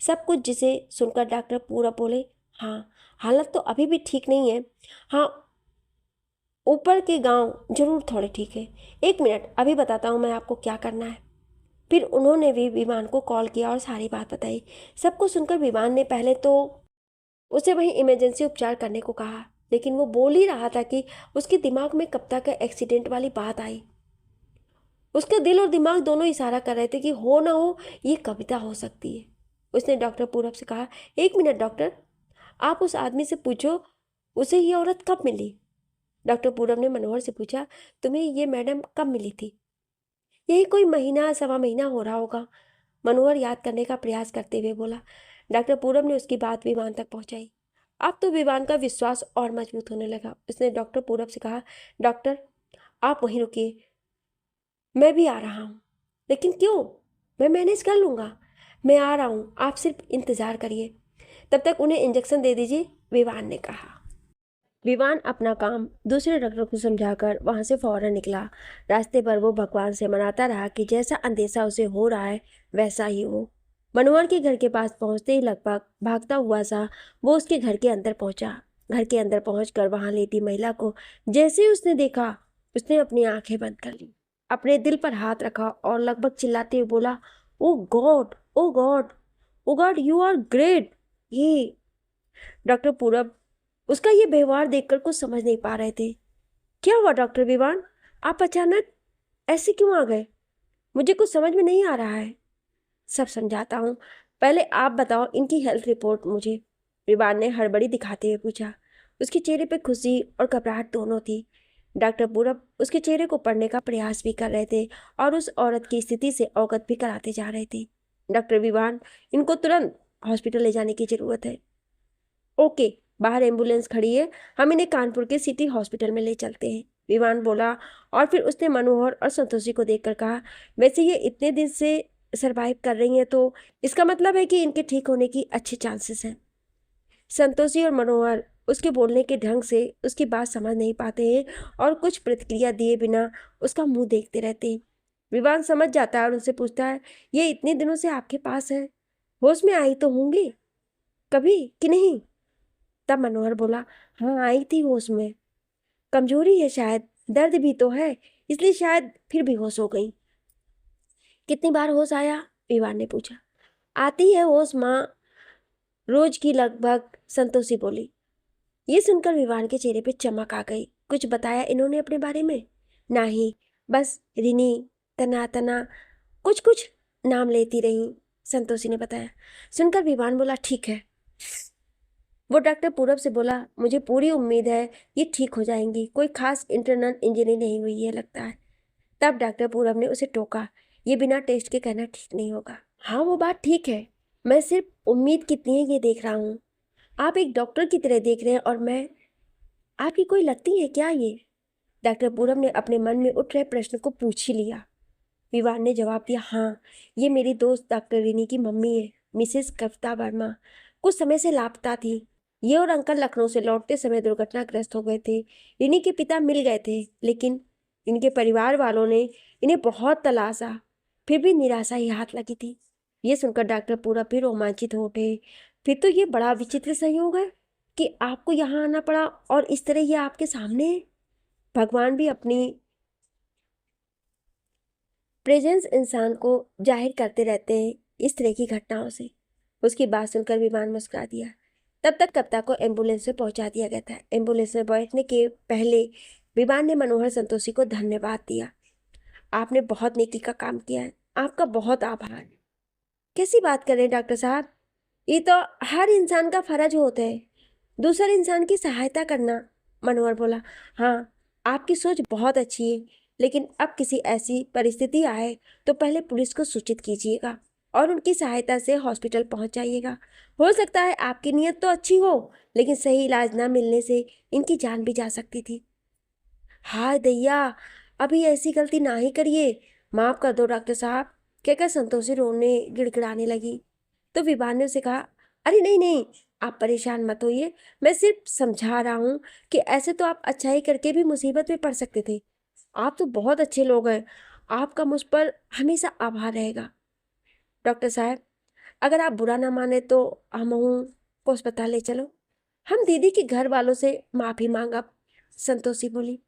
[SPEAKER 1] सब कुछ, जिसे सुनकर डॉक्टर पूरा बोले, हाँ हालत तो अभी भी ठीक नहीं है। हाँ, ऊपर के गांव जरूर थोड़े ठीक है। 1 मिनट, अभी बताता हूँ मैं आपको क्या करना है। फिर उन्होंने भी विमान को कॉल किया और सारी बात बताई। सब कुछ सुनकर विमान ने पहले तो उसे वहीं इमरजेंसी उपचार करने को कहा, लेकिन वो बोल ही रहा था कि उसके दिमाग में कप्ता का एक्सीडेंट वाली बात आई। उसके दिल और दिमाग दोनों इशारा कर रहे थे कि हो ना हो ये कविता हो सकती है। उसने डॉक्टर पूरब से कहा, 1 मिनट डॉक्टर, आप उस आदमी से पूछो उसे ये औरत कब मिली। डॉक्टर पूरब ने मनोहर से पूछा, तुम्हें ये मैडम कब मिली थी? यही कोई महीना सवा महीना हो रहा होगा, मनोहर याद करने का प्रयास करते हुए बोला। डॉक्टर पूरब ने उसकी बात विवान तक पहुंचाई। अब तो विवान का विश्वास और मजबूत होने लगा। उसने डॉक्टर पूरब से कहा, डॉक्टर आप वहीं रुकिए, मैं भी आ रहा हूँ। लेकिन क्यों? मैं मैनेज कर लूँगा, मैं आ रहा हूँ, आप सिर्फ इंतज़ार करिए, तब तक उन्हें इंजेक्शन दे दीजिए, विवान ने कहा। विवान अपना काम दूसरे डॉक्टर को समझाकर वहां से फौरन निकला। रास्ते पर वो भगवान से मनाता रहा कि जैसा अंदेशा उसे हो रहा है वैसा ही हो। मनोहर के घर के पास पहुंचते ही लगभग भागता हुआ सा वो उसके घर के अंदर पहुंचा। घर के अंदर पहुंचकर वहां लेटी महिला को जैसे ही उसने देखा, उसने अपनी आंखें बंद कर ली, अपने दिल पर हाथ रखा और लगभग चिल्लाते हुए बोला, oh God, oh God, oh God, you are great. ये डॉक्टर पूरब उसका ये व्यवहार देखकर कुछ समझ नहीं पा रहे थे। क्या हुआ डॉक्टर विवान, आप अचानक ऐसे क्यों आ गए? मुझे कुछ समझ में नहीं आ रहा है। सब समझाता हूँ, पहले आप बताओ इनकी हेल्थ रिपोर्ट मुझे, विवान ने हड़बड़ी दिखाते हुए पूछा। उसके चेहरे पे खुशी और घबराहट दोनों थी। डॉक्टर पूरब उसके चेहरे को पढ़ने का प्रयास भी कर रहे थे और उस औरत की स्थिति से अवगत भी कराते जा रहे थे। डॉक्टर विवान, इनको तुरंत हॉस्पिटल ले जाने की जरूरत है। ओके, बाहर एम्बुलेंस खड़ी है, हम इन्हें कानपुर के सिटी हॉस्पिटल में ले चलते हैं, विवान बोला। और फिर उसने मनोहर और संतोषी को देखकर कहा, वैसे ये इतने दिन से सरवाइव कर रही हैं तो इसका मतलब है कि इनके ठीक होने की अच्छे चांसेस हैं। संतोषी और मनोहर उसके बोलने के ढंग से उसकी बात समझ नहीं पाते हैं और कुछ प्रतिक्रिया दिए बिना उसका मुंह देखते रहते हैं। विवान समझ जाता है और उनसे पूछता है, ये इतने दिनों से आपके पास है, होश में आई तो होंगी कभी कि नहीं? तब मनोहर बोला, हाँ आई थी होश में, कमजोरी है शायद, दर्द भी तो है, इसलिए शायद फिर भी होश हो गई। कितनी बार होश आया? विवान ने पूछा। आती है होश माँ, रोज की लगभग, संतोषी बोली। ये सुनकर विवान के चेहरे पे चमक आ गई। कुछ बताया इन्होंने अपने बारे में? नहीं, बस रिनी, तना तना, कुछ कुछ नाम लेती रही, संतोषी ने बताया। सुनकर विवान बोला, ठीक है। वो डॉक्टर पूरब से बोला, मुझे पूरी उम्मीद है ये ठीक हो जाएंगी, कोई खास इंटरनल इंजरी नहीं हुई है लगता है। तब डॉक्टर पूरब ने उसे टोका, ये बिना टेस्ट के कहना ठीक नहीं होगा। हाँ वो बात ठीक है, मैं सिर्फ उम्मीद कितनी है ये देख रहा हूँ। आप एक डॉक्टर की तरह देख रहे हैं और मैं आपकी कोई लगती है क्या ये? डॉक्टर पूरब ने अपने मन में उठ रहे प्रश्न को पूछ ही लिया। विवान ने जवाब दिया, हाँ ये मेरी दोस्त डॉक्टर रिनी की मम्मी है, मिसेस कविता वर्मा, कुछ समय से लापता थी। ये और अंकल लखनऊ से लौटते समय दुर्घटनाग्रस्त हो गए थे। रिनी के पिता मिल गए थे लेकिन इनके परिवार वालों ने इन्हें बहुत तलाशा, फिर भी निराशा ही हाथ लगी थी। ये सुनकर डॉक्टर पूरा भी रोमांचित हो उठे। फिर तो ये बड़ा विचित्र संयोग है कि आपको यहाँ आना पड़ा और इस तरह ये आपके सामने है। भगवान भी अपनी प्रेजेंस इंसान को जाहिर करते रहते हैं इस तरह की घटनाओं से। उसकी बात सुनकर विमान मुस्कुरा दिया। तब तक कप्तान को एम्बुलेंस में पहुंचा दिया गया था। एम्बुलेंस में बैठने के पहले विमान ने मनोहर संतोषी को धन्यवाद दिया। आपने बहुत नेकी का काम किया है, आपका बहुत आभार। कैसी बात कर रहे हैं डॉक्टर साहब, ये तो हर इंसान का फर्ज होता है, दूसरे इंसान की सहायता करना। मनोहर बोला, हाँ आपकी सोच बहुत अच्छी है, लेकिन अब किसी ऐसी परिस्थिति आए तो पहले पुलिस को सूचित कीजिएगा और उनकी सहायता से हॉस्पिटल पहुंच जाइएगा। हो सकता है आपकी नीयत तो अच्छी हो लेकिन सही इलाज ना मिलने से इनकी जान भी जा सकती थी। हाय दैया, अभी ऐसी गलती ना ही करिए, माफ कर दो डॉक्टर साहब, कहकर संतोषी रोने गिड़गिड़ाने लगी। तो विवान ने उसे कहा, अरे नहीं नहीं, आप परेशान मत होइए, मैं सिर्फ समझा रहा हूँ कि ऐसे तो आप अच्छाई करके भी मुसीबत में पड़ सकते थे। आप तो बहुत अच्छे लोग हैं, आपका मुझ पर हमेशा आभार रहेगा। डॉक्टर साहब, अगर आप बुरा ना माने तो हम को अस्पताल ले चलो, हम दीदी के घर वालों से माफ़ी मांगा, संतोषी बोली।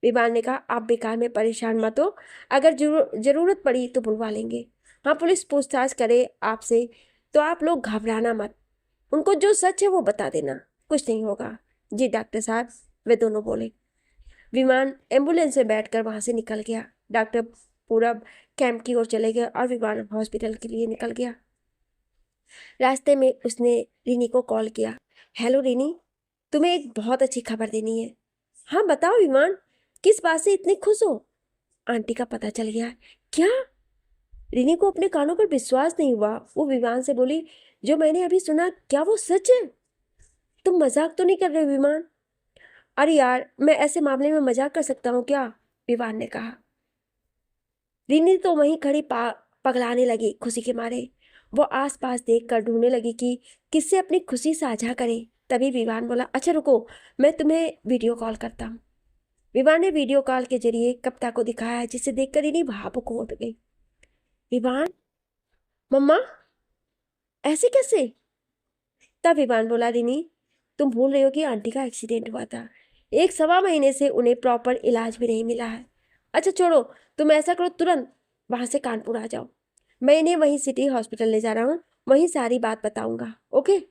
[SPEAKER 1] विवान ने कहा, आप बेकार में परेशान मत हो, अगर जरूरत पड़ी तो बुलवा लेंगे। हाँ पुलिस पूछताछ करे आपसे तो आप लोग घबराना मत, उनको जो सच है वो बता देना, कुछ नहीं होगा। जी डॉक्टर साहब, वे दोनों बोले। विमान एम्बुलेंस में बैठकर वहां से निकल गया। डॉक्टर पूरब कैंप की ओर चले गए और विमान हॉस्पिटल के लिए निकल गया। रास्ते में उसने रिनी को कॉल किया। हेलो रिनी, तुम्हें एक बहुत अच्छी खबर देनी है। हाँ बताओ विमान, किस बात से इतनी खुश हो? आंटी का पता चल गया। क्या? रिनी को अपने कानों पर विश्वास नहीं हुआ। वो विमान से बोली, जो मैंने अभी सुना क्या वो सच है? तुम मजाक तो नहीं कर रहे हो विमान? अरे यार, मैं ऐसे मामले में मजाक कर सकता हूँ क्या? विवान ने कहा। रिनी तो वहीं खड़ी पगलाने लगी खुशी के मारे। वो आसपास देखकर ढूंढने लगी कि किससे अपनी खुशी साझा करे। तभी विवान बोला, अच्छा रुको, मैं तुम्हें वीडियो कॉल करता हूँ। विवान ने वीडियो कॉल के जरिए कप्तान को दिखाया, जिसे देखकर रिनी भावुक हो गई। विवान, मम्मा, ऐसे कैसे? तब विवान बोला, रिनी तुम भूल रही हो कि आंटी का एक्सीडेंट हुआ था, 1 सवा महीने से उन्हें प्रॉपर इलाज भी नहीं मिला है। अच्छा छोड़ो, तुम ऐसा करो, तुरंत वहाँ से कानपुर आ जाओ। मैं इन्हें वहीं सिटी हॉस्पिटल ले जा रहा हूँ, वहीं सारी बात बताऊंगा। ओके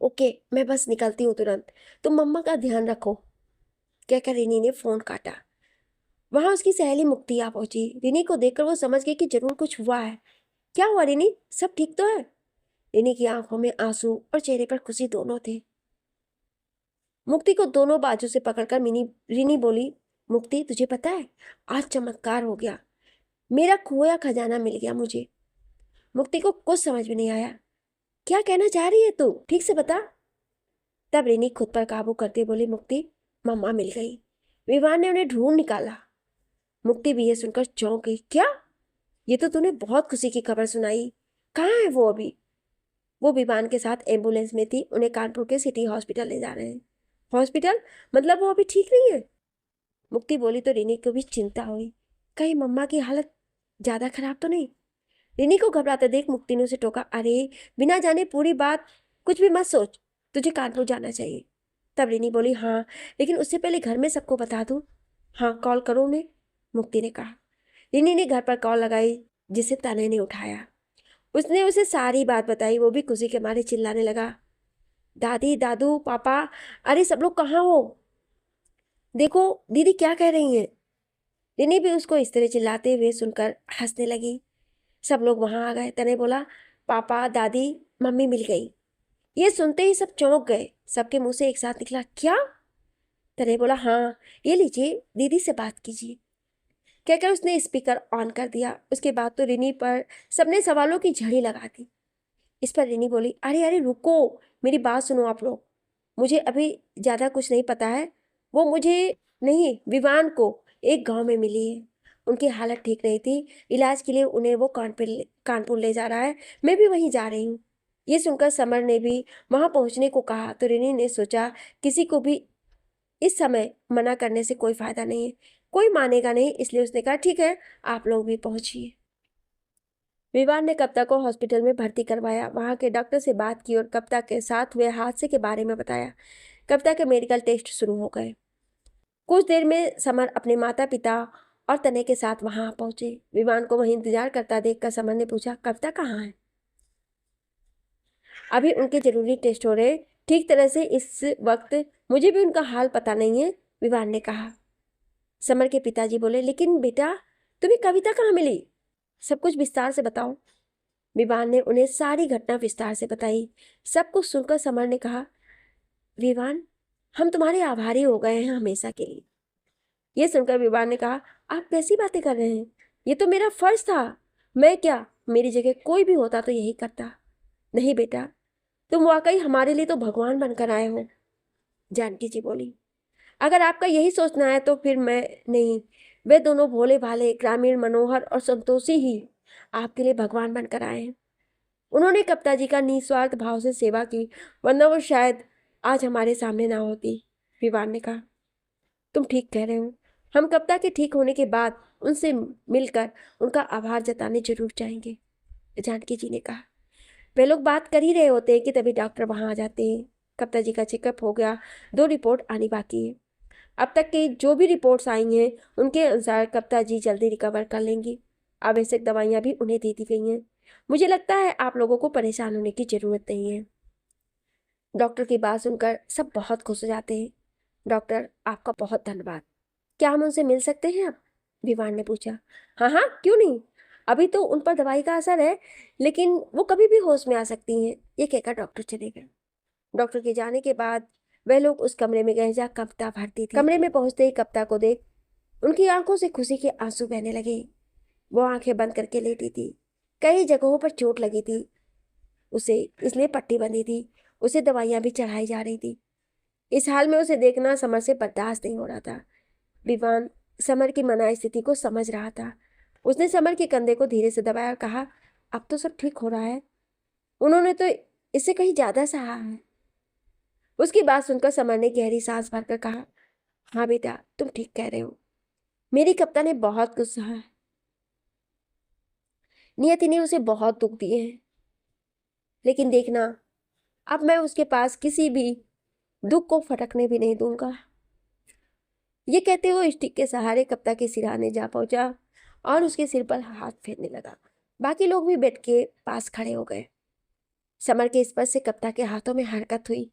[SPEAKER 1] ओके, मैं बस निकलती हूँ तुरंत, तुम मम्मा का ध्यान रखो, कहकर रिनी ने फ़ोन काटा। वहाँ उसकी सहेली मुक्ति आ पहुंची। रिनी को देखकर वो समझ गई कि जरूर कुछ हुआ है। क्या हुआ रिनी, सब ठीक तो है? रिनी की आंखों में आंसू और चेहरे पर खुशी दोनों थे। मुक्ति को दोनों बाजू से पकड़कर रिनी बोली, मुक्ति तुझे पता है, आज चमत्कार हो गया, मेरा खोया खजाना मिल गया मुझे। मुक्ति को कुछ समझ में नहीं आया। क्या कहना चाह रही है तू, ठीक से बता। तब रिनी खुद पर काबू करते बोली, मुक्ति मम्मा मिल गई, विवान ने उन्हें ढूंढ निकाला। मुक्ति भी ये सुनकर चौंक गई। क्या, ये तो तूने बहुत खुशी की खबर सुनाई, कहाँ है वो अभी? वो विवान के साथ एम्बुलेंस में थी, उन्हें कानपुर के सिटी हॉस्पिटल ले जा रहे हैं। हॉस्पिटल मतलब वो अभी ठीक नहीं है? मुक्ति बोली तो रिनी को भी चिंता हुई, कहीं मम्मा की हालत ज्यादा खराब तो नहीं। रिनी को घबराते देख मुक्ति ने उसे टोका, अरे बिना जाने पूरी बात कुछ भी मत सोच, तुझे कानपुर जाना चाहिए। तब रिनी बोली, हाँ लेकिन उससे पहले घर में सबको बता दूं। हाँ कॉल करो उन्हें, मुक्ति ने कहा। रिनी ने घर पर कॉल लगाई, जिसे तने ने उठाया। उसने उसे सारी बात बताई। वो भी खुशी के मारे चिल्लाने लगा, दादी दादू पापा, अरे सब लोग कहाँ हो, देखो दीदी क्या कह रही हैं। रिनी भी उसको इस तरह चिल्लाते हुए सुनकर हंसने लगी। सब लोग वहां आ गए। तने बोला, पापा दादी मम्मी मिल गई। ये सुनते ही सब चौंक गए। सबके मुंह से एक साथ निकला, क्या? तने बोला, हाँ ये लीजिए दीदी से बात कीजिए, कहकर उसने स्पीकर ऑन कर दिया। उसके बाद तो रिनी पर सबने सवालों की झड़ी लगा दी। इस पर रिनी बोली, अरे अरे रुको, मेरी बात सुनो आप लोग, मुझे अभी ज़्यादा कुछ नहीं पता है। वो मुझे नहीं, विवान को एक गांव में मिली है, उनकी हालत ठीक नहीं थी, इलाज के लिए उन्हें वो कानपुर ले जा रहा है, मैं भी वहीं जा रही हूँ। ये सुनकर समर ने भी वहां पहुंचने को कहा तो रिनी ने सोचा किसी को भी इस समय मना करने से कोई फायदा नहीं है, कोई मानेगा नहीं, इसलिए उसने कहा ठीक है आप लोग भी पहुंचिए। विवान ने कविता को हॉस्पिटल में भर्ती करवाया, वहां के डॉक्टर से बात की और कविता के साथ हुए हादसे के बारे में बताया। कविता के मेडिकल टेस्ट शुरू हो गए। कुछ देर में समर अपने माता पिता और तने के साथ वहां पहुंचे। विवान को वहीं इंतजार करता देखकर समर ने पूछा, कविता कहाँ है? अभी उनके जरूरी टेस्ट हो रहे ठीक तरह से इस वक्त, मुझे भी उनका हाल पता नहीं है, विवान ने कहा। समर के पिताजी बोले, लेकिन बेटा तुम्हें कविता कहाँ मिली, सब कुछ विस्तार से बताओ। विवान ने उन्हें सारी घटना विस्तार से बताई। सब कुछ सुनकर समर ने कहा, विवान हम तुम्हारे आभारी हो गए हैं हमेशा के लिए। ये सुनकर विवान ने कहा, आप कैसी बातें कर रहे हैं, ये तो मेरा फर्ज था, मैं क्या, मेरी जगह कोई भी होता तो यही करता। नहीं बेटा, तुम वाकई हमारे लिए तो भगवान बनकर आए हो, जानकी जी बोली। अगर आपका यही सोचना है तो फिर मैं नहीं, वे दोनों भोले भाले ग्रामीण मनोहर और संतोषी ही आपके लिए भगवान बनकर आए हैं। उन्होंने कप्ता जी का निस्वार्थ भाव से सेवा की, वरना वो शायद आज हमारे सामने ना होती। विवान ने कहा, तुम ठीक कह रहे हो, हम कप्ता के ठीक होने के बाद उनसे मिलकर उनका आभार जताने जरूर चाहेंगे, जानकी जी ने कहा। वे लोग बात कर ही रहे होते हैं कि तभी डॉक्टर वहां आ जाते हैं। कप्ता जी का चेकअप हो गया, 2 रिपोर्ट आनी बाकी है। अब तक की जो भी रिपोर्ट्स आई हैं उनके अनुसार कप्ता जी जल्दी रिकवर कर लेंगी। आवश्यक दवाइयाँ भी उन्हें दे दी गई हैं। मुझे लगता है आप लोगों को परेशान होने की जरूरत नहीं है। डॉक्टर की बात सुनकर सब बहुत खुश हो जाते हैं। डॉक्टर आपका बहुत धन्यवाद। क्या हम उनसे मिल सकते हैं अब? विवान ने पूछा। हाँ हाँ क्यों नहीं, अभी तो उन पर दवाई का असर है, लेकिन वो कभी भी होश में आ सकती हैं, ये कहकर डॉक्टर चले गए। डॉक्टर के जाने के बाद वह लोग उस कमरे में गए जहाँ कविता भर्ती थी। कमरे में पहुंचते ही कविता को देख उनकी आंखों से खुशी के आंसू बहने लगे। वो आंखें बंद करके लेटी थी। कई जगहों पर चोट लगी थी उसे, इसलिए पट्टी बंधी थी। उसे दवाइयां भी चढ़ाई जा रही थी। इस हाल में उसे देखना समर से बर्दाश्त नहीं हो रहा था। विवान समर की मनाई स्थिति को समझ रहा था। उसने समर के कंधे को धीरे से दबाया और कहा, अब तो सब ठीक हो रहा है, उन्होंने तो इससे कहीं ज्यादा सहा है। उसकी बात सुनकर समर ने गहरी सांस भरकर कहा, हाँ बेटा तुम ठीक कह रहे हो, मेरी कप्ता ने बहुत कुछ सहा है, नियति ने उसे बहुत दुख दिए हैं, लेकिन देखना अब मैं उसके पास किसी भी दुख को फटकने भी नहीं दूंगा। ये कहते हुए स्टिक के सहारे कप्ता के सिरहाने जा पहुंचा और उसके सिर पर हाथ फेरने लगा। बाकी लोग भी बेड के पास खड़े हो गए। समर के स्पर्श से कप्ता के हाथों में हरकत हुई।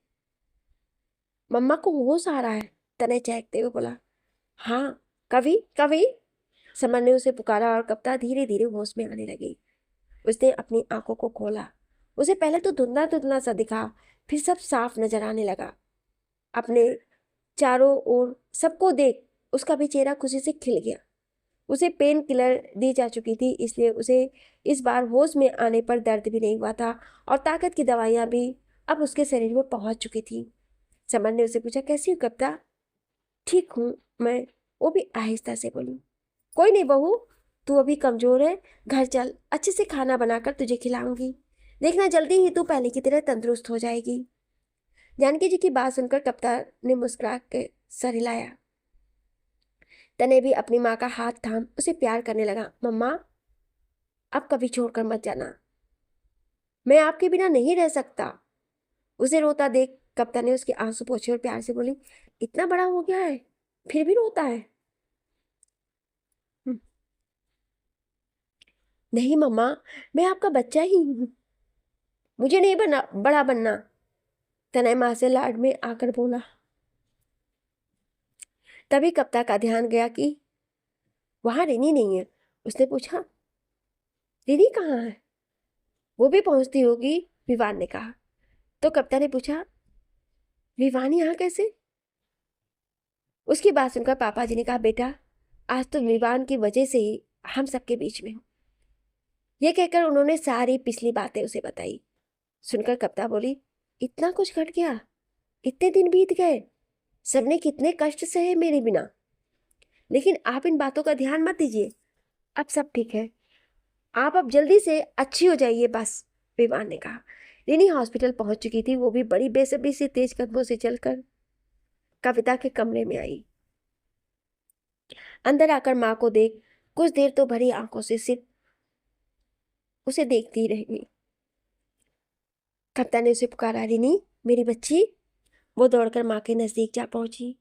[SPEAKER 1] मम्मा को होश आ रहा है, तने चहकते हुए बोला। हाँ, कभी कभी, समर ने उसे पुकारा और कप्ता धीरे धीरे होश में आने लगी। उसने अपनी आंखों को खोला। उसे पहले तो धुंधला धुंधला सा दिखा, फिर सब साफ नजर आने लगा। अपने चारों ओर सबको देख उसका भी चेहरा खुशी से खिल गया। उसे पेन किलर दी जा चुकी थी, इसलिए उसे इस बार होश में आने पर दर्द भी नहीं हुआ था और ताकत की दवाइयां भी अब उसके शरीर में पहुंच चुकी थी। समर ने उसे पूछा, कैसी हो कप्ता? ठीक हूँ मैं, वो भी आहिस्ता से बोली। कोई नहीं बहू, तू अभी कमजोर है, घर चल, अच्छे से खाना बनाकर तुझे खिलाऊंगी। देखना जल्दी ही तू पहले की तरह तंदुरुस्त हो जाएगी। जानकी जी की बात सुनकर कप्तान ने मुस्कुरा के सर हिलाया। तने भी अपनी माँ का हाथ थाम उसे प्यार करने लगा। मम्मा, अब कभी छोड़कर मत जाना, मैं आपके बिना नहीं रह सकता। उसे रोता देख कप्तान ने उसके आंसू पोंछे और प्यार से बोली, इतना बड़ा हो गया है फिर भी रोता है? नहीं मम्मा, मैं आपका बच्चा ही हूँ, मुझे नहीं बड़ा बनना। तनय माँ से लाड में आकर बोला। तभी कप्ता का ध्यान गया कि वहां रिनी नहीं है। उसने पूछा, रिनी कहाँ है? वो भी पहुंचती होगी, विवान ने कहा। तो कप्ता ने पूछा, विवान यहाँ कैसे? उसकी बात सुनकर पापा जी ने कहा, बेटा आज तो विवान की वजह से ही हम सबके बीच में हो। ये कहकर उन्होंने सारी पिछली बातें उसे बताई। सुनकर कप्ता बोली, इतना कुछ घट गया, इतने दिन बीत गए, सबने कितने कष्ट सहे मेरे बिना। लेकिन आप इन बातों का ध्यान मत दीजिए, अब सब ठीक है, आप अब जल्दी से अच्छी हो जाइए बस, विवान ने कहा। रिनी हॉस्पिटल पहुंच चुकी थी। वो भी बड़ी बेसब्री से तेज कदमों से चलकर कविता के कमरे में आई। अंदर आकर माँ को देख कुछ देर तो भरी आंखों से सिर्फ उसे देखती रही। कविता ने उसे पुकारा, रिनी मेरी बच्ची। वो दौड़कर माँ के नजदीक जा पहुंची।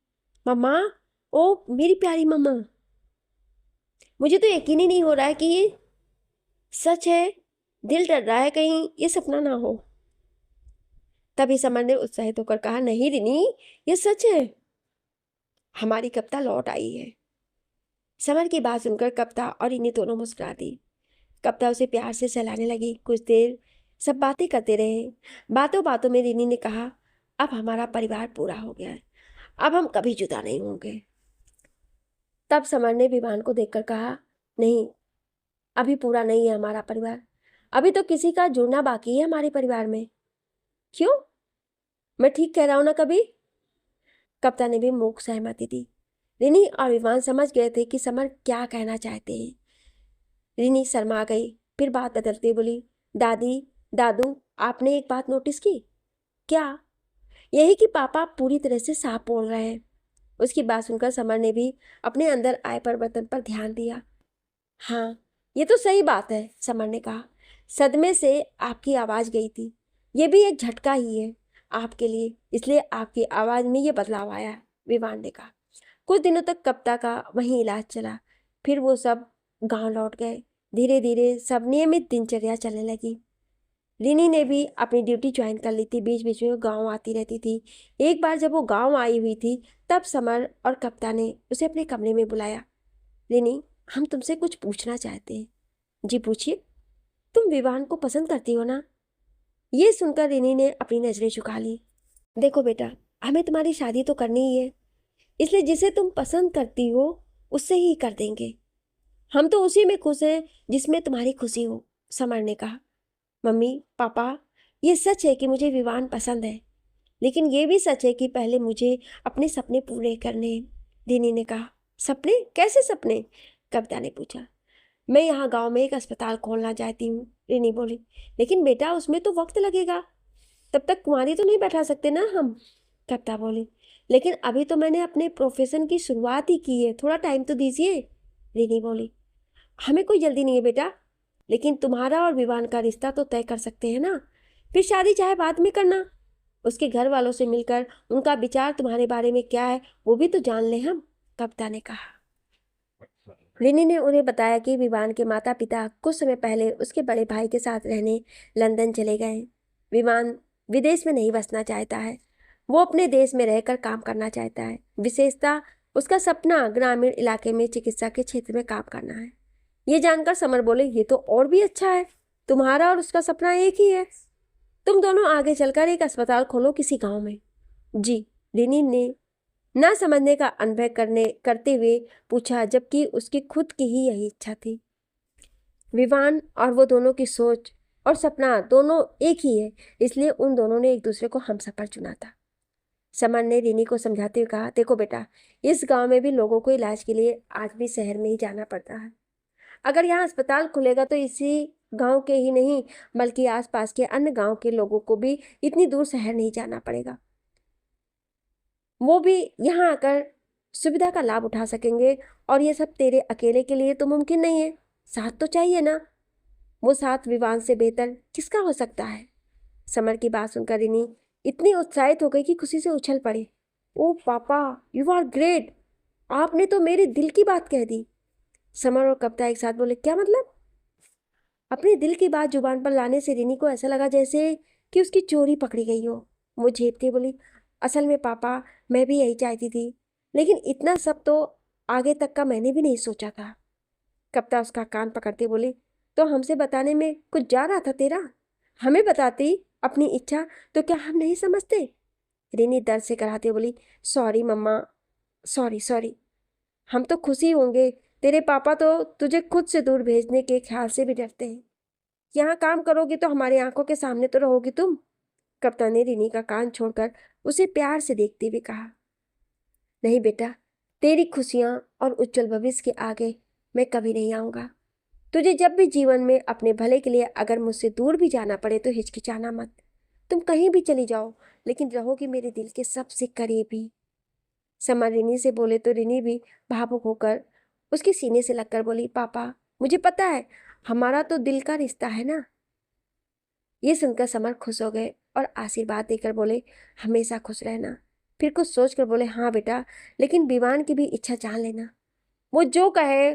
[SPEAKER 1] मम्मा, ओ मेरी प्यारी मम्मा, मुझे तो यकीन ही नहीं हो रहा है कि ये सच है, दिल डर रहा है कहीं ये सपना ना हो। तभी समर ने उत्साहित होकर कहा, नहीं रिनी, ये सच है, हमारी कविता लौट आई है। समर की बात सुनकर कविता और रिनी दोनों मुस्कुरा दी। कविता उसे प्यार से सहलाने लगी। कुछ देर सब बातें करते रहे। बातों बातों में रिनी ने कहा, अब हमारा परिवार पूरा हो गया है, अब हम कभी जुदा नहीं होंगे। तब समर ने विवान को देखकर कहा, नहीं, अभी पूरा नहीं है हमारा परिवार, अभी तो किसी का जुड़ना बाकी है हमारे परिवार में। क्यों, मैं ठीक कह रहा हूं ना? कभी कप्ता ने भी मूक सहमति दी। रिनी और विवान समझ गए थे कि समर क्या कहना चाहते हैं। रिनी शर्मा गई, फिर बात बदलते बोली, दादी दादू, आपने एक बात नोटिस की? क्या? यही कि पापा पूरी तरह से साफ बोल रहे हैं। उसकी बात सुनकर समर ने भी अपने अंदर आए परिवर्तन पर ध्यान दिया। हाँ, ये तो सही बात है, समर ने कहा। सदमे से आपकी आवाज गई थी, ये भी एक झटका ही है आपके लिए, इसलिए आपकी आवाज में ये बदलाव आया, विवान ने कहा। कुछ दिनों तक कप्ता का वहीं इलाज चला, फिर वो सब गांव लौट गए। धीरे धीरे सब नियमित दिनचर्या चलने लगी। रिनी ने भी अपनी ड्यूटी ज्वाइन कर ली थी। बीच बीच में वो गाँव आती रहती थी। एक बार जब वो गाँव आई हुई थी, तब समर और कप्ता ने उसे अपने कमरे में बुलाया। रिनी, हम तुमसे कुछ पूछना चाहते हैं। जी पूछिए। तुम विवान को पसंद करती हो ना? ये सुनकर रिनी ने अपनी नजरें झुका ली। देखो बेटा, हमें तुम्हारी शादी तो करनी ही है, इसलिए जिसे तुम पसंद करती हो उससे ही कर देंगे। हम तो उसी में खुश हैं जिसमें तुम्हारी खुशी हो, समर ने कहा। मम्मी पापा, ये सच है कि मुझे विवान पसंद है, लेकिन ये भी सच है कि पहले मुझे अपने सपने पूरे करने हैं, रिनी ने कहा। सपने? कैसे सपने? कविता ने पूछा। मैं यहाँ गांव में एक अस्पताल खोलना चाहती हूँ, रिनी बोली। लेकिन बेटा उसमें तो वक्त लगेगा, तब तक कुंवारी तो नहीं बैठा सकते ना हम, कविता बोली। लेकिन अभी तो मैंने अपने प्रोफेशन की शुरुआत ही की है, थोड़ा टाइम तो दीजिए, रिनी बोली। हमें कोई जल्दी नहीं है बेटा, लेकिन तुम्हारा और विवान का रिश्ता तो तय कर सकते हैं ना, फिर शादी चाहे बाद में करना। उसके घर वालों से मिलकर उनका विचार तुम्हारे बारे में क्या है वो भी तो जान ले हम, कविता ने कहा। रिनी ने उन्हें बताया कि विवान के माता पिता कुछ समय पहले उसके बड़े भाई के साथ रहने लंदन चले गए। विवान विदेश में नहीं बसना चाहता है, वो अपने देश में रहकर काम करना चाहता है। विशेषता उसका सपना ग्रामीण इलाके में चिकित्सा के क्षेत्र में काम करना है। ये जानकर समर बोले, ये तो और भी अच्छा है, तुम्हारा और उसका सपना एक ही है। तुम दोनों आगे चलकर एक अस्पताल खोलो किसी गांव में। जी, रिनी ने ना समझने का अनुभव करते हुए पूछा, जबकि उसकी खुद की ही यही इच्छा थी। विवान और वो दोनों की सोच और सपना दोनों एक ही है, इसलिए उन दोनों ने एक दूसरे को हमसफर चुना था। समर ने रिनी को समझाते हुए कहा, देखो बेटा, इस गांव में भी लोगों को इलाज के लिए आज भी शहर में ही जाना पड़ता है। अगर यहाँ अस्पताल खुलेगा तो इसी गांव के ही नहीं बल्कि आसपास के अन्य गांव के लोगों को भी इतनी दूर शहर नहीं जाना पड़ेगा। वो भी यहाँ आकर सुविधा का लाभ उठा सकेंगे। और ये सब तेरे अकेले के लिए तो मुमकिन नहीं है, साथ तो चाहिए ना। वो साथ विवान से बेहतर किसका हो सकता है। समर की बात सुनकर रिनी इतनी उत्साहित हो गई कि खुशी से उछल पड़ी। ओ पापा, यू आर ग्रेट, आपने तो मेरे दिल की बात कह दी। समर और कविता एक साथ बोले, क्या मतलब? अपने दिल की बात जुबान पर लाने से रिनी को ऐसा लगा जैसे कि उसकी चोरी पकड़ी गई हो। वो झेप के बोली, असल में पापा, मैं भी यही चाहती थी, लेकिन इतना सब तो आगे तक का मैंने भी नहीं सोचा था। कविता उसका कान पकड़ते बोली, तो हमसे बताने में कुछ जा रहा था तेरा? हमें बताती अपनी इच्छा तो क्या हम नहीं समझते? रिनी दर्द से कराते बोली, सॉरी मम्मा, सॉरी सॉरी। हम तो खुशी होंगे, तेरे पापा तो तुझे खुद से दूर भेजने के ख्याल से भी डरते हैं। यहाँ काम करोगी तो हमारी आंखों के सामने तो रहोगी तुम। कप्तान ने रिनी का कान छोड़कर उसे प्यार से देखते हुए कहा, नहीं बेटा, तेरी खुशियां और उज्जवल भविष्य के आगे मैं कभी नहीं आऊंगा। तुझे जब भी जीवन में अपने भले के लिए अगर मुझसे दूर भी जाना पड़े तो हिचकिचाना मत। तुम कहीं भी चली जाओ, लेकिन रहोगी मेरे दिल के सबसे करीब ही। समर रिनी से बोले तो रिनी भी भावुक होकर उसके सीने से लगकर बोली, पापा, मुझे पता है, हमारा तो दिल का रिश्ता है ना। ये सुनकर समर खुश हो गए और आशीर्वाद देकर बोले, हमेशा खुश रहना। फिर कुछ सोचकर बोले, हाँ बेटा, लेकिन विवान की भी इच्छा जान लेना। वो जो कहे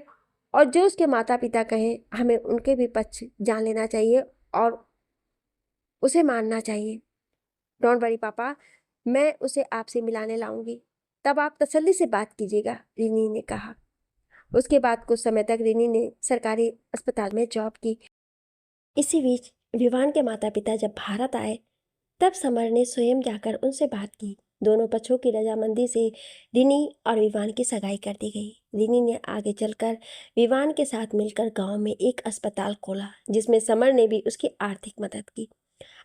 [SPEAKER 1] और जो उसके माता पिता कहें, हमें उनके भी पक्ष जान लेना चाहिए और उसे मानना चाहिए। डोंट वरी पापा, मैं उसे आपसे मिलाने लाऊंगी, तब आप तसल्ली से बात कीजिएगा, रिनी ने कहा। उसके बाद कुछ समय तक रिनी ने सरकारी अस्पताल में जॉब की। इसी बीच विवान के माता पिता जब भारत आए तब समर ने स्वयं जाकर उनसे बात की। दोनों पक्षों की रजामंदी से रिनी और विवान की सगाई कर दी गई। रिनी ने आगे चलकर विवान के साथ मिलकर गांव में एक अस्पताल खोला, जिसमें समर ने भी उसकी आर्थिक मदद की।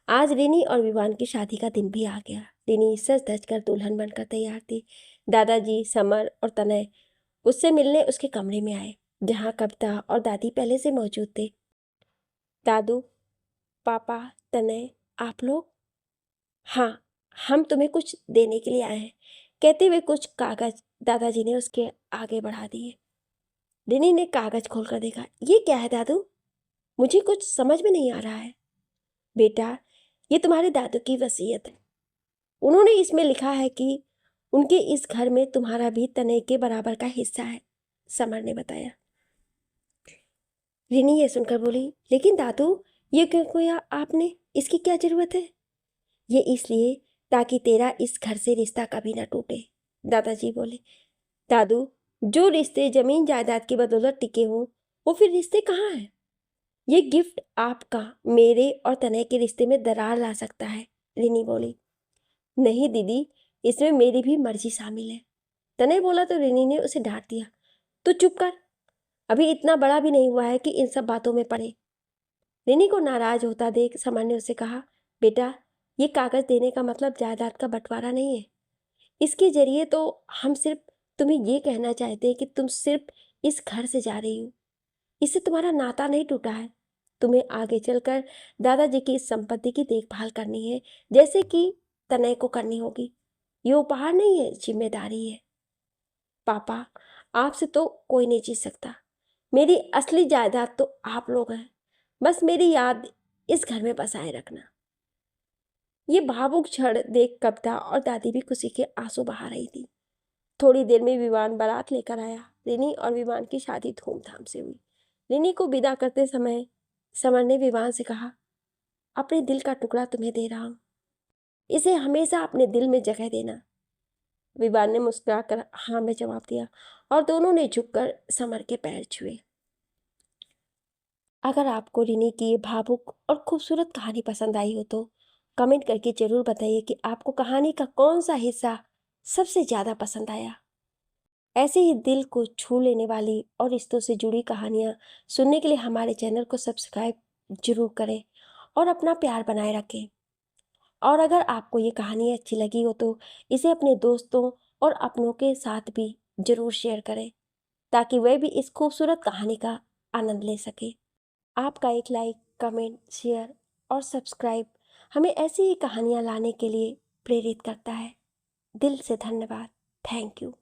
[SPEAKER 1] आज रिनी और विवान की शादी का दिन भी आ गया। रिनी सज धज कर दुल्हन बनकर तैयार थी। दादाजी, समर और तनय उससे मिलने उसके कमरे में आए, जहाँ कविता और दादी पहले से मौजूद थे। दादू, पापा, तनय, आप लोग? हाँ, हम तुम्हें कुछ देने के लिए आए हैं, कहते हुए कुछ कागज दादाजी ने उसके आगे बढ़ा दिए। रिनी ने कागज खोलकर देखा। ये क्या है दादू? मुझे कुछ समझ में नहीं आ रहा है। बेटा, ये तुम्हारे दादू की वसीयत है। उन्होंने इसमें लिखा है कि उनके इस घर में तुम्हारा भी तनय के बराबर का हिस्सा है, समर ने बताया। रिनी ये सुनकर बोली, लेकिन दादू, ये क्यों किया आपने? इसकी क्या जरूरत है? ये इसलिए ताकि तेरा इस घर से रिश्ता कभी ना टूटे, दादाजी बोले। दादू, जो रिश्ते जमीन जायदाद की बदौलत टिके हों, वो फिर रिश्ते कहाँ हैं? ये गिफ्ट आपका मेरे और तनय के रिश्ते में दरार ला सकता है, रिनी बोली। नहीं दीदी, इसमें मेरी भी मर्जी शामिल है, तनय बोला तो रिनी ने उसे डांट दिया। तू चुप कर, अभी इतना बड़ा भी नहीं हुआ है कि इन सब बातों में पड़े। रिनी को नाराज होता देख समर ने उससे कहा, बेटा, ये कागज देने का मतलब जायदाद का बंटवारा नहीं है। इसके जरिए तो हम सिर्फ तुम्हें ये कहना चाहते हैं कि तुम सिर्फ इस घर से जा रही हो, इससे तुम्हारा नाता नहीं टूटा है। तुम्हें आगे चलकर दादाजी की इस संपत्ति की देखभाल करनी है, जैसे कि तनय को करनी होगी। ये उपहार नहीं है, जिम्मेदारी है। पापा, आपसे तो कोई नहीं जीत सकता। मेरी असली जायदाद तो आप लोग हैं। बस मेरी याद इस घर में बसाए रखना। ये भावुक क्षण देख कविता और दादी भी खुशी के आंसू बहा रही थी। थोड़ी देर में विमान बारात लेकर आया। रिनी और विमान की शादी धूमधाम से हुई। रिनी को विदा करते समय समर ने विमान से कहा, अपने दिल का टुकड़ा तुम्हें दे रहा हूं, इसे हमेशा अपने दिल में जगह देना। विमान ने मुस्कुराकर हाँ में जवाब दिया और दोनों ने झुककर समर के पैर छुए। अगर आपको रिनी की ये भावुक और खूबसूरत कहानी पसंद आई हो तो कमेंट करके जरूर बताइए कि आपको कहानी का कौन सा हिस्सा सबसे ज़्यादा पसंद आया। ऐसे ही दिल को छू लेने वाली और रिश्तों से जुड़ी कहानियाँ सुनने के लिए हमारे चैनल को सब्सक्राइब जरूर करें और अपना प्यार बनाए रखें। और अगर आपको ये कहानी अच्छी लगी हो तो इसे अपने दोस्तों और अपनों के साथ भी जरूर शेयर करें ताकि वे भी इस खूबसूरत कहानी का आनंद ले सके। आपका एक लाइक, कमेंट, शेयर और सब्सक्राइब हमें ऐसी ही कहानियाँ लाने के लिए प्रेरित करता है। दिल से धन्यवाद। Thank you.